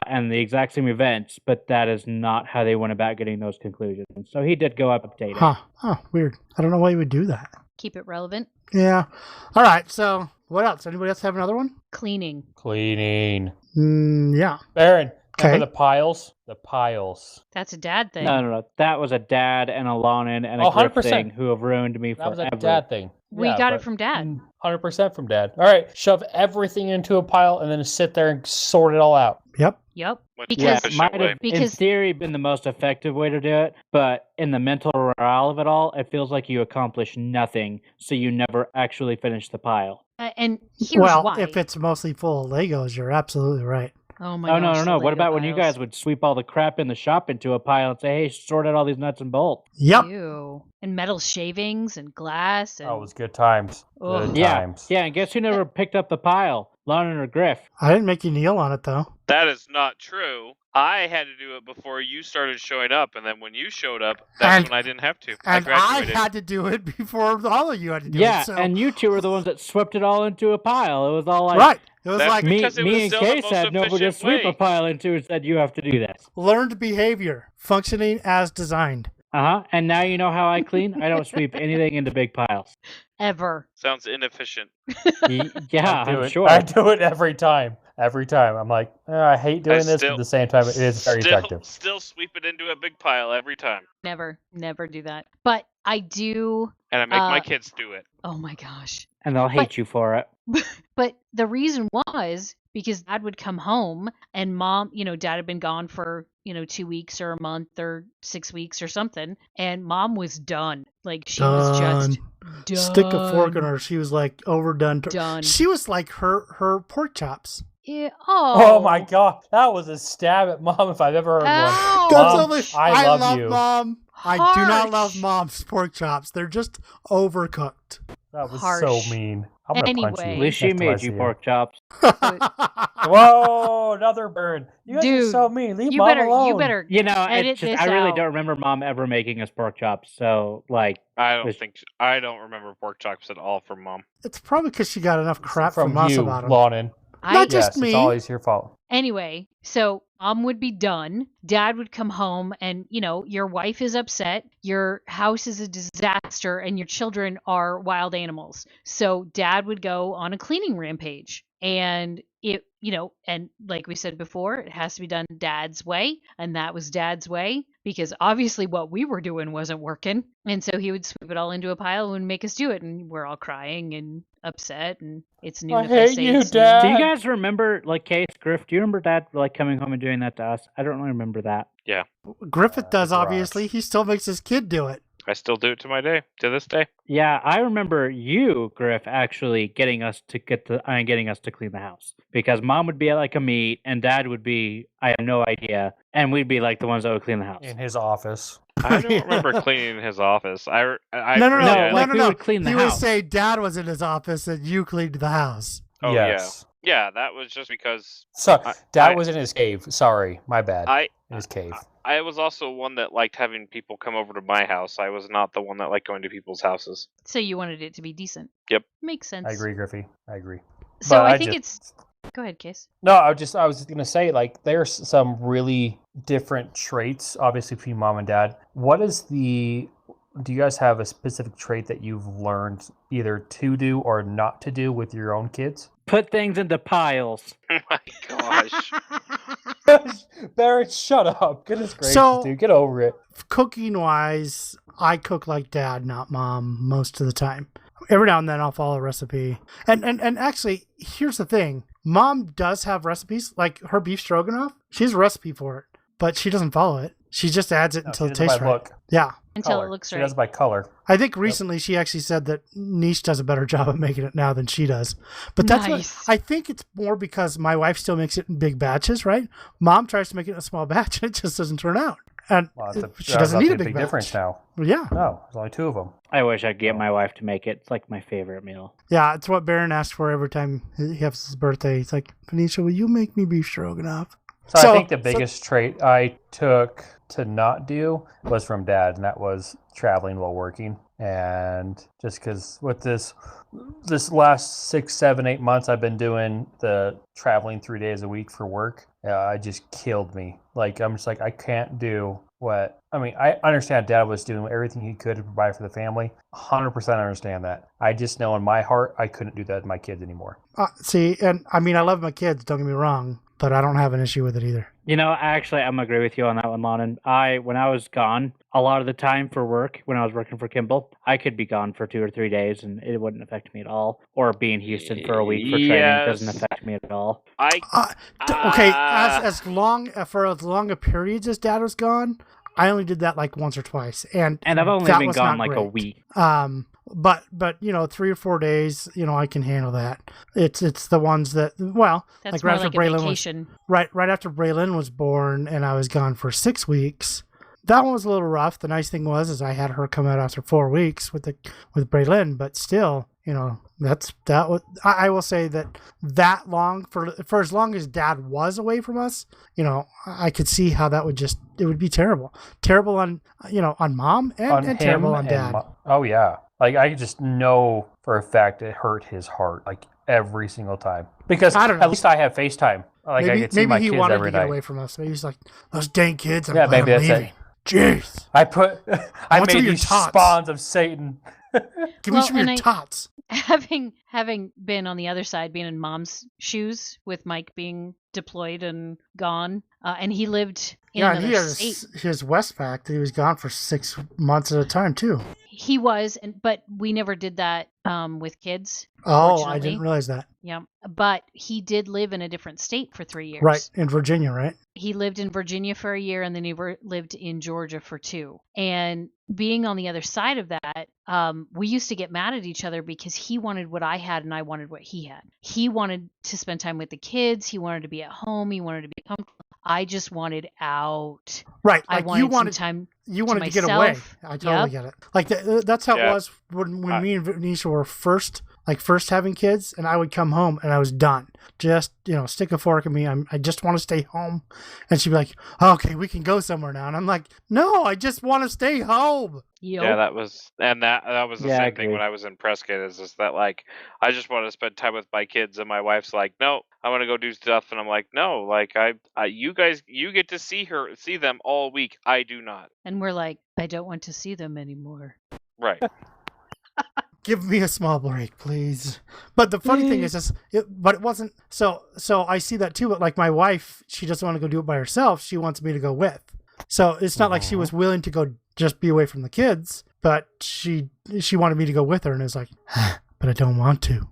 and the exact same events, but that is not how they went about getting those conclusions. So he did go update it. Huh, weird. I don't know why he would do that. Keep it relevant. Yeah. All right, so what else? Anybody else have another one? Cleaning. Yeah. Baron, Okay. remember the piles? The piles. That's a Dad thing. No. That was a Dad and a Lonnon and a Griff 100%. thing who have ruined me That was forever. a Dad thing. We got it from Dad. 100% from Dad. All right, shove everything into a pile and then sit there and sort it all out. Yep. Because It might have, in theory, been the most effective way to do it, but in the mental morale of it all, it feels like you accomplish nothing, so you never actually finish the pile. And here's why. If it's mostly full of Legos, you're absolutely right. Oh my gosh. No. the What Lego about when you piles. guys would sweep all the crap in the shop into a pile and say, hey, sort out all these nuts and bolts? Yep. Ew. And metal shavings and glass. And... Oh, it was good times. Ugh. Good Yeah, times. yeah, and guess who never picked up the pile? Lonnon or Griff. I didn't make you kneel on it though. That is not true. I had to do it before you started showing up, and then when you showed up, that's when I didn't have to. And I graduated. had to do it before all of you had to do Yeah, it. So. and you two were the ones that swept it all into a pile. It was all like, Right. It was That's like me because it was and still the Case most had nobody to efficient sweep way. a pile into and said, you have to do this. learned behavior, functioning as designed. And now you know how I clean? I don't sweep anything into big piles. Ever. Sounds inefficient. Yeah, I do I'm it. sure. I do it every time. Every time. I'm like, I hate doing this, but still- at the same time, it is very effective. Still sweep it into a big pile every time. Never do that. But I do. And I make my kids do it. Oh my gosh. And they'll hate you for it. But the reason was because Dad would come home and Mom, Dad had been gone for, 2 weeks or a month or 6 weeks or something. And Mom was done. Like she was just done. Stick a fork in her. She was like overdone. Done. She was like her pork chops. Oh my god, that was a stab at mom if I've ever heard one. Ow. That's Mom, only, I love you. Mom. I do not love Harsh. mom's pork chops. They're just overcooked. That was Harsh. so mean. I'm gonna punch Anyway. you. At least she next time I made see you pork chops. Whoa, another burn. You guys are Dude, so mean. Leave you mom better alone. you better You know, edit it's just, this I really out. don't remember mom ever making us pork chops. So, like, I don't remember pork chops at all from mom. It's probably because she got enough crap from from us you, about them. Lonnon. Not just Yes, me. it's always your fault. Anyway, so mom would be done. Dad would come home and, your wife is upset. Your house is a disaster and your children are wild animals. So dad would go on a cleaning rampage. And and like we said before, it has to be done dad's way. And that was dad's way because obviously what we were doing wasn't working. And so he would sweep it all into a pile and make us do it. And we're all crying and upset. And it's noon. I if I hate say you, it's noon. Dad. do you guys remember, like, Case, Griff, do you remember Dad, like, coming home and doing that to us? I don't really remember that. Yeah, Griffith does, Gross. obviously. He still makes his kid do it. I still do it to this day. Yeah, I remember you, Griff, actually getting us to clean the house because mom would be at like a meet and dad would be, I have no idea, and we'd be like the ones that would clean the house. In his office. I don't remember cleaning his office. No, like, we would clean the He would house. say dad was in his office and you cleaned the house. Oh Yes. yeah. That was just because So Dad I- was in his cave. Sorry, my bad. I in his cave. I was also one that liked having people come over to my house. I was not the one that liked going to people's houses. So you wanted it to be decent. Yep. Makes sense. I agree, Griffey. I agree. So But I I think just- it's. Go ahead, Case. No, I was gonna say, like, there's some really different traits, obviously, between mom and dad. Do you guys have a specific trait that you've learned either to do or not to do with your own kids? Put things into piles. Oh my gosh. Barrett, shut up. Goodness gracious, So- dude. Get over it. Cooking wise, I cook like dad, not mom, most of the time. Every now and then I'll follow a recipe. And actually, here's the thing. Mom does have recipes, like her beef stroganoff. She has a recipe for it, but she doesn't follow it. She just adds it until she it does it tastes by right. look. Yeah. Until Color. it looks She right. does it by color. I think recently she actually said that Niche does a better job of making it now than she does. But that's Nice. what I think it's more because my wife still makes it in big batches, right? Mom tries to make it in a small batch and it just doesn't turn out. And Well, she doesn't need a big batch. difference now. Yeah. No, there's only two of them. I wish I could get my wife to make it. It's like my favorite meal. Yeah, it's what Baron asks for every time he has his birthday. He's like, Venetia, will you make me beef stroganoff? So I think the biggest trait I took to not do was from Dad, and that was traveling while working. And just because with this last 6, 7, 8 months, I've been doing the traveling 3 days a week for work. It just killed me. Like, I'm just like, I can't do what, I mean, I understand Dad was doing everything he could to provide for the family. 100% understand that. I just know in my heart, I couldn't do that to my kids anymore. See, and I mean, I love my kids, don't get me wrong, but I don't have an issue with it either. You know, actually, I'm agree with you on that one, Lonnon. When I was gone, a lot of the time for work, when I was working for Kimball, I could be gone for 2 or 3 days, and it wouldn't affect me at all. Or be in Houston for a week for training doesn't Yes. affect me at all. Okay, as long a period as Dad was gone, I only did that like once or twice, and And I've only that been was gone not like a great. week. But 3 or 4 days, I can handle that. It's the ones that That's like more right like after a Braylon was vacation. right after Braylon was born, and I was gone for 6 weeks. That one was a little rough. The nice thing was I had her come out after 4 weeks with Braylon, but still, I will say that long for as long as Dad was away from us, I could see how that it would be terrible on Mom and terrible on Dad. Oh yeah, like I just know for a fact it hurt his heart like every single time because I don't know. at least I have FaceTime. Like I could see my he kids wanted every to get night. away from us. Maybe he's like, those dang kids. I'm Yeah, glad maybe I'm that's it. leaving. Jeez, I What's made with your these tots? spawns of Satan. give Well, me some of and your tots. Having been on the other side, being in Mom's shoes with Mike being deployed and gone, and he lived in Yeah, and he another has state. his Westpac that he was gone for 6 months at a time too. He was, but we never did that with kids. Oh, I didn't realize that. Yeah, but he did live in a different state for 3 years. Right, in Virginia, right? He lived in Virginia for a year, and then he lived in Georgia for 2. And being on the other side of that, we used to get mad at each other because he wanted what I had and I wanted what he had. He wanted to spend time with the kids. He wanted to be at home. He wanted to be comfortable. I just wanted out. Right, I wanted some time. You wanted to get myself. away. I totally get it. Like that's how it was when me and Venetia were first having kids, and I would come home and I was done. Just stick a fork in me. I just want to stay home, and she'd be like, "Okay, we can go somewhere now." And I'm like, "No, I just want to stay home." Yep. Yeah, that was the same thing when I was in Prescott. Is that like I just want to spend time with my kids, and my wife's like, "No, I want to go do stuff," and I'm like, "No, like you guys, you get to see them all week. I do not." And we're like, I don't want to see them anymore. Right. Give me a small break, please. But the funny thing is, but it wasn't. So I see that too. But like my wife, she doesn't want to go do it by herself. She wants me to go with. So it's not like she was willing to go just be away from the kids, but she wanted me to go with her, and it's like, but I don't want to.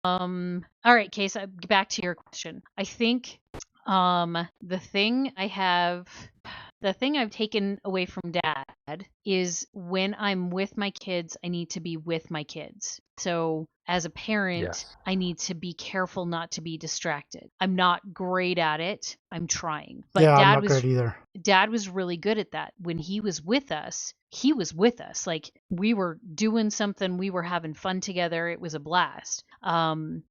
All right, Case, back to your question. I think the thing I've taken away from Dad is when I'm with my kids, I need to be with my kids. So as a parent, I need to be careful not to be distracted. I'm not great at it. I'm trying. But I'm not great either. Dad was really good at that. When he was with us, he was with us. Like we were doing something, we were having fun together. It was a blast. And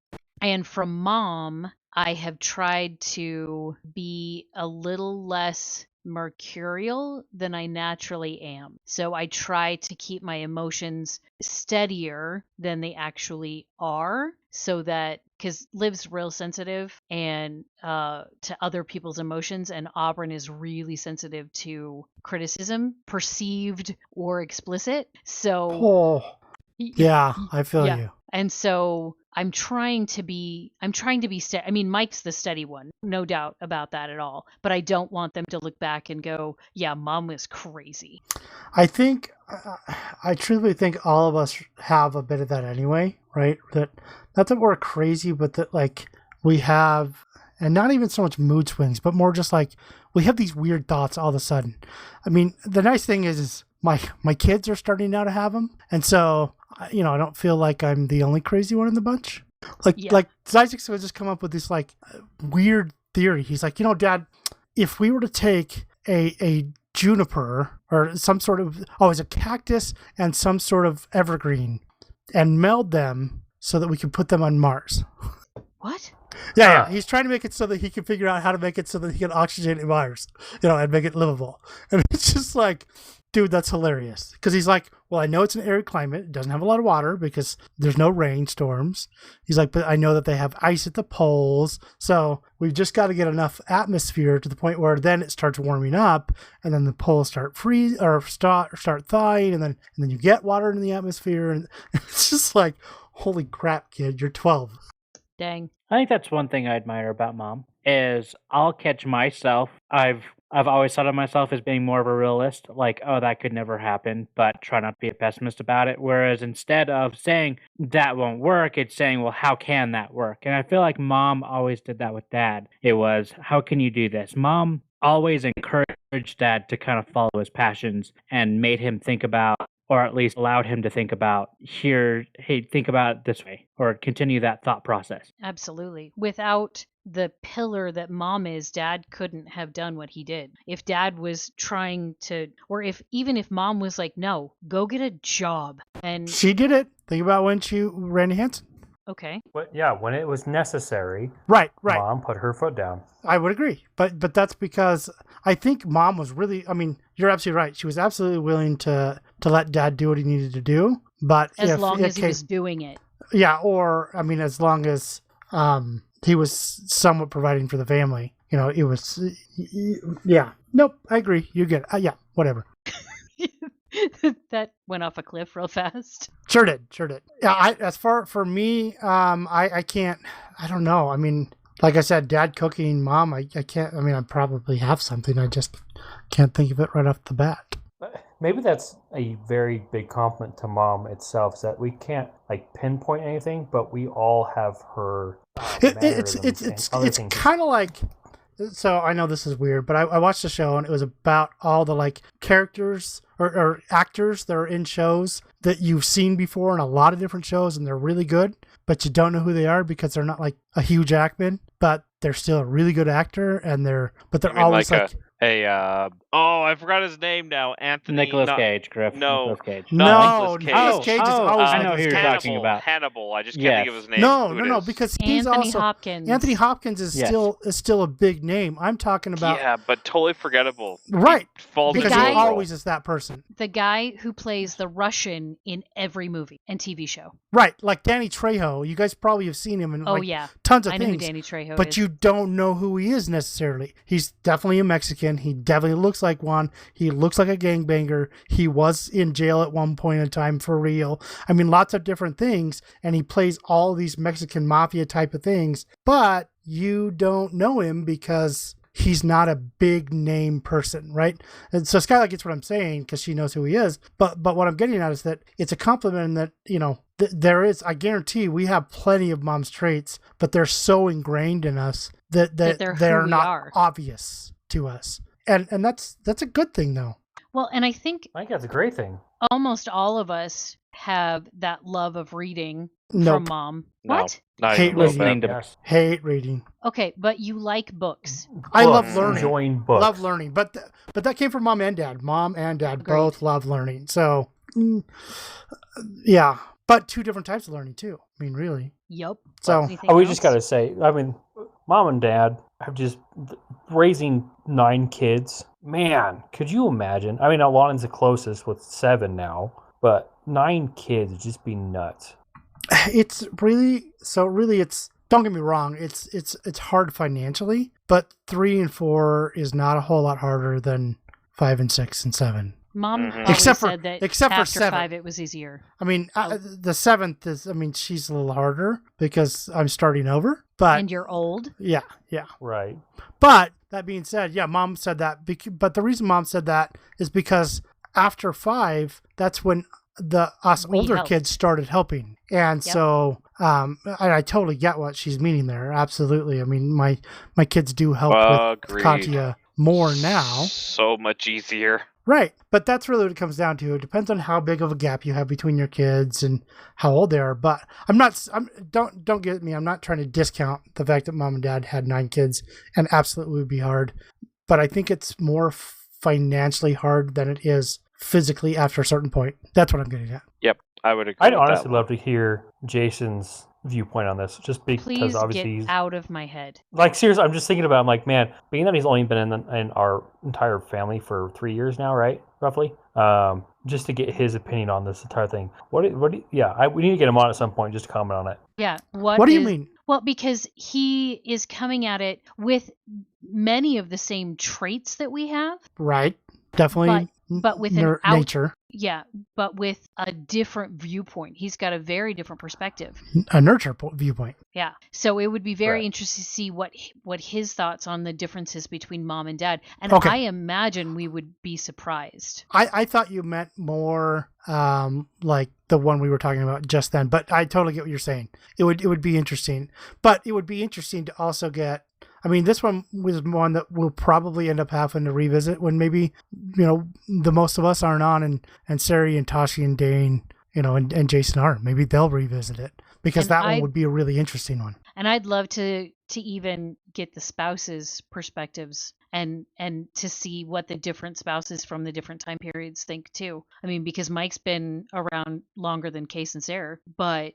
from Mom, I have tried to be a little less mercurial than I naturally am. So I try to keep my emotions steadier than they actually are, so that because Liv's real sensitive and to other people's emotions, and Auburn is really sensitive to criticism, perceived or explicit. So I feel you. And so I'm trying to be steady. I mean, Mike's the steady one, no doubt about that at all. But I don't want them to look back and go, yeah, Mom was crazy. I think, I truly think all of us have a bit of that anyway, right? That not that we're crazy, but that like we have, and not even so much mood swings, but more just like we have these weird thoughts all of a sudden. I mean, the nice thing is my kids are starting now to have them, and so I don't feel like I'm the only crazy one in the bunch. Like Isaac would just come up with this like weird theory. He's like, Dad, if we were to take a juniper or some sort of it's a cactus and some sort of evergreen and meld them so that we can put them on Mars. What? Yeah. He's trying to make it so that he can figure out how to make it so that he can oxygenate Mars, and make it livable. And it's just like, dude, that's hilarious. Because he's like, well, I know it's an arid climate. It doesn't have a lot of water because there's no rainstorms. He's like, but I know that they have ice at the poles. So we've just got to get enough atmosphere to the point where then it starts warming up, and then the poles start start thawing, and then you get water in the atmosphere. And it's just like, holy crap, kid, you're 12. Dang. I think that's one thing I admire about Mom is I'll catch myself. I've always thought of myself as being more of a realist, like, oh, that could never happen, but try not to be a pessimist about it. Whereas instead of saying that won't work, it's saying, well, how can that work? And I feel like Mom always did that with Dad. It was, how can you do this? Mom always encouraged Dad to kind of follow his passions and made him think about, or at least allowed him to think about, think about it this way, or continue that thought process. Absolutely. Without the pillar that Mom is, Dad couldn't have done what he did. If Dad was trying to, or even if Mom was like, no, go get a job. And she did it. Think about when Randy Hansen. Okay. But yeah, when it was necessary, right. Mom put her foot down. I would agree, but that's because I think Mom was really. I mean, you're absolutely right. She was absolutely willing to let Dad do what he needed to do, but as long as he was doing it. Yeah, or I mean, as long as he was somewhat providing for the family. It was. Yeah. Nope. I agree. You're good. Yeah. Whatever. That went off a cliff real fast. Sure did. Yeah, as far for me, I can't. I don't know. I mean, like I said, Dad cooking, Mom, I can't. I mean, I probably have something. I just can't think of it right off the bat. maybe that's a very big compliment to Mom itself, is that we can't like pinpoint anything, but we all have her mannerisms and other it's things. kind of like. So I know this is weird, but I watched the show and it was about all the like characters or actors that are in shows that you've seen before in a lot of different shows, and they're really good, but you don't know who they are because they're not like a Hugh Jackman, but they're still a really good actor, and they're always like I forgot his name now. Anthony. Nicholas Cage, Griff. No. Nicolas Cage. no, Nicolas Nicolas Cage is always I know Nicolas who you're Cage. talking about. Hannibal. I just can't think of his name. No, because he's Anthony also Hopkins. Anthony Hopkins is Yes. still a big name. I'm talking about Yeah, but totally forgettable. right He falls because into he a role. always is that person. The guy who plays the Russian in every movie and TV show. Right, like Danny Trejo. You guys probably have seen him in Oh like yeah, tons of I know who things. Danny Trejo But is. you don't know who he is necessarily. He's definitely a Mexican. He definitely looks like one. He looks like a gangbanger. He was in jail at one point in time for real. I mean, lots of different things. And he plays all these Mexican mafia type of things. But you don't know him because he's not a big name person, right? And so Skyla gets what I'm saying because she knows who he is. But what I'm getting at is that it's a compliment in that, you know, there is, I guarantee we have plenty of Mom's traits, but they're so ingrained in us that they're they're who we not are. obvious to us. And that's a good thing though. Well, and I think I think that's a great thing. almost all of us have that love of reading Nope. from Mom. No. What? Not Hate even a little listening bit. to- Yes. Hate reading. Okay, but you like books. I love Books, learning. enjoying books. Love learning. But that came from Mom and Dad. Mom and Dad Agreed. both love learning. So yeah. But two different types of learning too. I mean, really. Yup. So- Anything Oh, we just else? gotta say, I mean, Mom and Dad have just raising 9 kids. Man, could you imagine? I mean, Lonnon's the closest with 7 now, but 9 kids would just be nuts. It's really it's, don't get me wrong, it's hard financially, but 3 and 4 is not a whole lot harder than 5 and 6 and 7. Mom Mhm. always Except for- said that except for after 7. 5 it was easier. I mean, Oh. the 7th is, I mean, she's a little harder because I'm starting over, but And you're old. yeah. Right. But that being said, yeah, Mom said that. But the reason Mom said that is because after 5, that's when us We older helped. kids started helping, and Yep. so and I totally get what she's meaning there. Absolutely. I mean, my kids do help with Agreed. Katya more now. So much easier. Right. But that's really what it comes down to. It depends on how big of a gap you have between your kids and how old they are. But don't get me. I'm not trying to discount the fact that Mom and Dad had 9 kids and absolutely would be hard. But I think it's more financially hard than it is physically after a certain point. That's what I'm getting at. Yep, I would agree. I'd with that honestly one. love to hear Jason's viewpoint on this, just because Please obviously he's get out of my head. like, seriously, I'm just thinking about, I'm like, man, being that he's only been in our entire family for 3 years now, right, roughly, just to get his opinion on this entire thing. We need to get him on at some point just to comment on it. Yeah. What do you mean? Well, because he is coming at it with many of the same traits that we have. Right. Definitely. But with nature. Yeah, but with a different viewpoint. He's got a very different perspective. A nurture viewpoint. Yeah. So it would be very Right. interesting to see what his thoughts on the differences between Mom and Dad. And Okay. I imagine we would be surprised. I thought you meant more like the one we were talking about just then, but I totally get what you're saying. It would be interesting, but it would be interesting to also get. I mean, this one was one that we'll probably end up having to revisit when maybe, the most of us aren't on, and Sari and Tashi and Dane, and Jason are. Maybe they'll revisit it because And that one I- would be a really interesting one. And I'd love to even get the spouses' perspectives and to see what the different spouses from the different time periods think too. I mean, because Mike's been around longer than Case and Sarah, but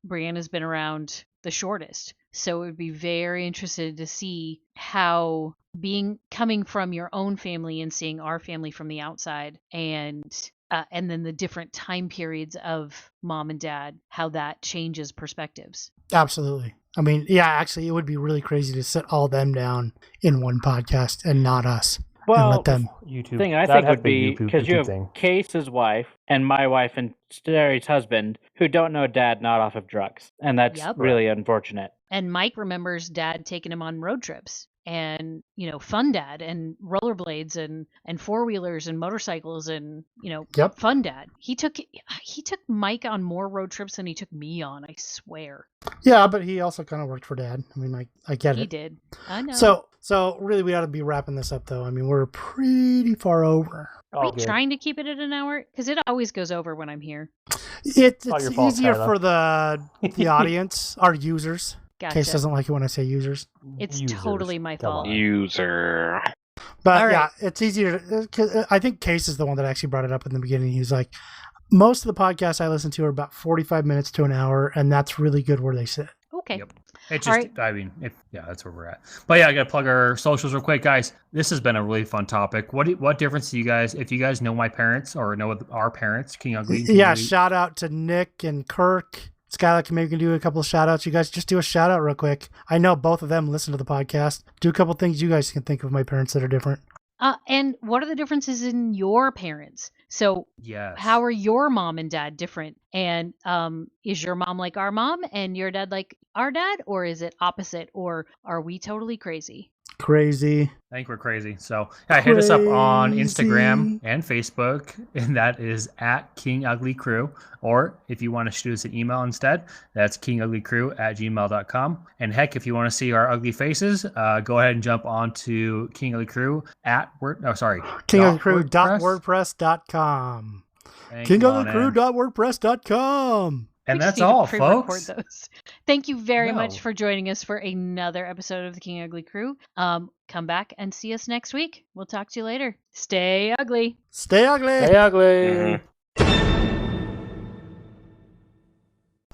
Brianna's been around the shortest. So it would be very interested to see how coming from your own family and seeing our family from the outside and then the different time periods of Mom and Dad, how that changes perspectives. Absolutely. I mean, yeah, actually, it would be really crazy to sit all them down in one podcast and not us. And Well, let them. YouTube. thing I That'd think have would to be because you YouTube have thing. Case's wife and my wife and Steri's husband who don't know Dad not off of drugs, and that's Yep. really unfortunate. And Mike remembers Dad taking him on road trips. and fun dad and rollerblades and four-wheelers and motorcycles and Yep. fun dad. He took Mike on more road trips than he took me on, I swear. Yeah, but he also kind of worked for Dad. I mean, I get it. He did. I know. So really, we ought to be wrapping this up, though. I mean, we're pretty far over. Are we trying to keep it at an hour? Because it always goes over when I'm here. It's Not your fault, easier Skyla. for the audience, our users. Gotcha. Case doesn't like it when I say users. It's Users. totally my Come fault. on. User. But All right. yeah, it's easier. Cause I think Case is the one that actually brought it up in the beginning. He was like, most of the podcasts I listen to are about 45 minutes to an hour, and that's really good where they sit. Okay. Yep. It's All just, I mean, that's where we're at. But yeah, I got to plug our socials real quick, guys. This has been a really fun topic. What difference do you guys, if you guys know my parents or know our parents, King Ugly? Yeah, shout out to Nick and Kirk. Skyla can maybe do a couple of shout outs. You guys just do a shout out real quick. I know both of them listen to the podcast. Do a couple of things you guys can think of my parents that are different. And what are the differences in your parents? So Yes. how are your mom and dad different? And is your mom like our mom and your dad like our dad? Or is it opposite? Or are we totally crazy? Crazy. I think we're crazy. So yeah, hit us up on Crazy. Instagram and Facebook, and that is at King Ugly Crew. Or if you want to shoot us an email instead, that's kinguglycrew@gmail.com. And heck, if you want to see our ugly faces, go ahead and jump on to King Ugly Crew KingUglyCrew.wordpress.com. KingUglyCrew.wordpress.com. And We just that's need to all, pre-record folks. those. Thank you very much No. for joining us for another episode of the King Ugly Crew. Come back and see us next week. We'll talk to you later. Stay ugly. Stay ugly. Hey, ugly. Mhm.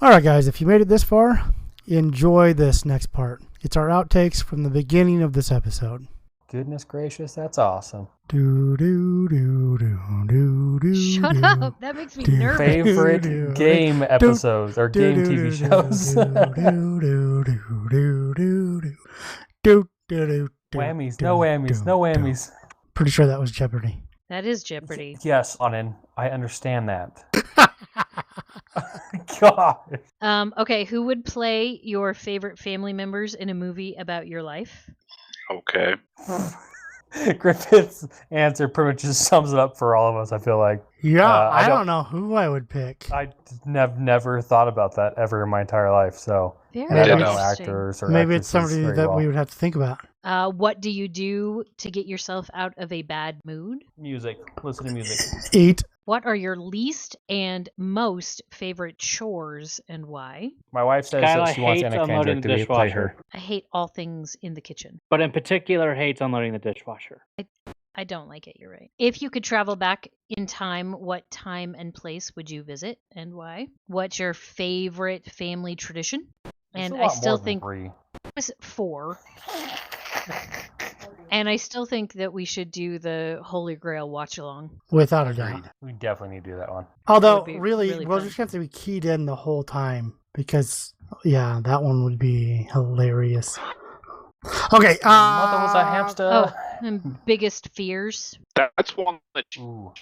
All right, guys, if you made it this far, enjoy this next part. It's our outtakes from the beginning of this episode. Goodness gracious, that's awesome. Do do do do do do. Shut do. up. That makes me do. nervous. Favorite game episodes or game TV shows. Whammies, no whammies, no whammies. Pretty sure that was Jeopardy. That is Jeopardy. Yes, Lonnon, I understand that. God. Okay, who would play your favorite family members in a movie about your life? Okay. Griffith's answer pretty much just sums it up for all of us, I feel like. Yeah, I I don't- don't know who I would pick. I never thought about that ever in my entire life, so Very and I don't know interesting. actors or Maybe it's actresses somebody very that well. we would have to think about. What do you do to get yourself out of a bad mood? Music. Listen to music. Eat. What are your least and most favorite chores and why? My wife says Skyla that she wants hates Anna unloading Kendrick the to play dishwasher. her. I hate all things in the kitchen. But in particular, hates unloading the dishwasher. I don't like it, you're right. If you could travel back in time, what time and place would you visit and why? What's your favorite family tradition? It's And a I lot still more than think 3. it was 4. And I still think that we should do the Holy Grail watch along. Without a doubt. We definitely need to do that one. Although, would be really, really we'll fun. just have to be keyed in the whole time because, yeah, that one would be hilarious. Okay. Mother was a hamster. Oh, and biggest fears. That's one that you Ooh,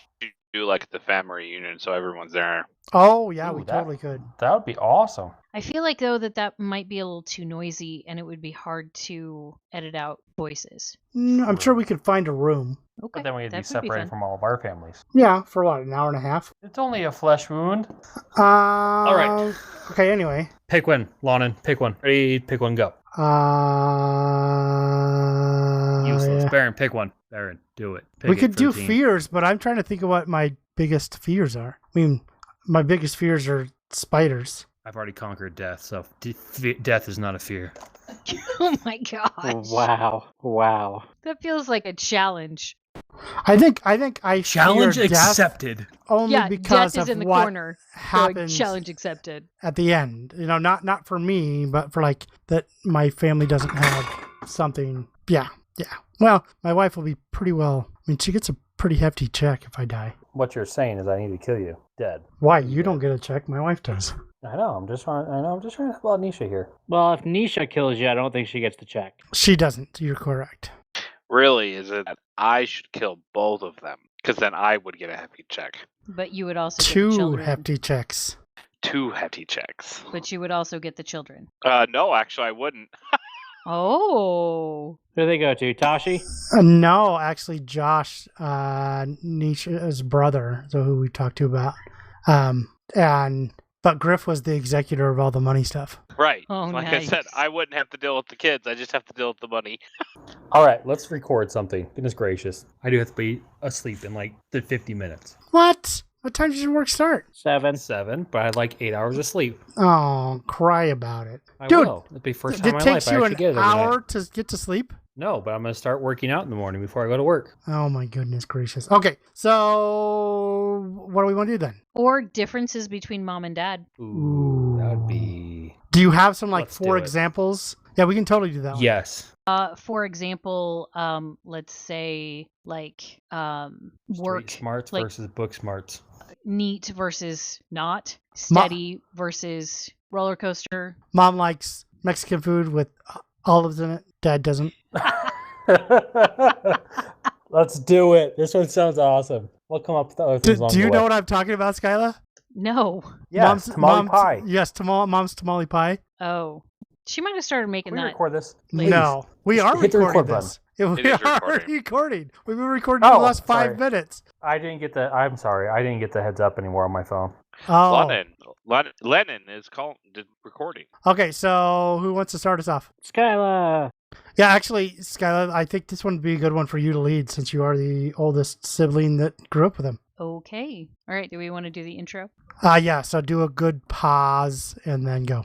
do like at the family reunion, so everyone's there. Oh, yeah, we Ooh, that- totally could. that would be awesome. I feel like, though, that might be a little too noisy and it would be hard to edit out voices. I'm sure we could find a room. Okay, But then we'd be that would separated fun. from all of our families. Yeah, for what, an hour and a half? It's only a flesh wound. All right. Okay, anyway. Pick one, Lonnon. Pick one. Ready? Pick one. Go. Useless. Yeah. Baron, pick one. Baron, do it. Pick We it could for do the team. fears, but I'm trying to think of what my biggest fears are. I mean, my biggest fears are spiders. I've already conquered death, so death is not a fear. Oh my gosh. Wow. That feels like a challenge. I think I Challenge fear death accepted. only Yeah, because death is of in the what corner. Going, happens challenge accepted. at the end. You know, not for me, but for like that my family doesn't have something. Yeah. Well, my wife will be pretty well. I mean, she gets a pretty hefty check if I die. What you're saying is I need to kill you. Dead. Why? You don't get a check. My wife does. I know, I'm just trying to help out Nisha here. Well, if Nisha kills you, I don't think she gets the check. She doesn't. You're correct. Really, is it that I should kill both of them? Because then I would get a hefty check. But you would also get the 2 children. hefty checks. 2 hefty checks. But you would also get the children. No, actually, I wouldn't. Oh. Who do they go to? Tashi? No, actually, Josh, Nisha's brother, so who we talked to about. But Griff was the executor of all the money stuff. Right. Oh, like nice. I said, I wouldn't have to deal with the kids. I just have to deal with the money. All right, let's record something. Goodness gracious. I do have to be asleep in like the 50 minutes. What? What time does your work start? 7. 7, but I had like 8 hours of sleep. Oh, cry about it. I Dude, will. It'll be the first time in It my takes life I you actually get an it every hour night. to get to sleep? No, but I'm going to start working out in the morning before I go to work. Oh my goodness gracious. Okay, so what do we want to do then? Or differences between mom and dad. Ooh, that would be... Do you have some like Let's do 4 it. examples? Yeah, we can totally do that one. Yes. For example, let's say like work Street smarts like versus book smarts. neat versus not, steady versus roller coaster. Mom likes Mexican food with olives in it. Dad doesn't. Let's do it. This one sounds awesome. We'll come up with other things along Do you the know way. what I'm talking about, Skyla? No. Yes, tamale pie. Yes, mom's tamale pie. Oh. She might have started making Can we that. record this? No, we Just are hit the recording record this. It We is are recording. recording. We've been recording for the last 5 minutes. I didn't get the... I'm sorry. I didn't get the heads up anymore on my phone. Oh, Lennon is recording. okay. So who wants to start us off? Skyla! Yeah, actually, Skyla, I think this one would be a good one for you to lead since you are the oldest sibling that grew up with him. Okay. All right. Do we want to do the intro? Yeah, so do a good pause and then go.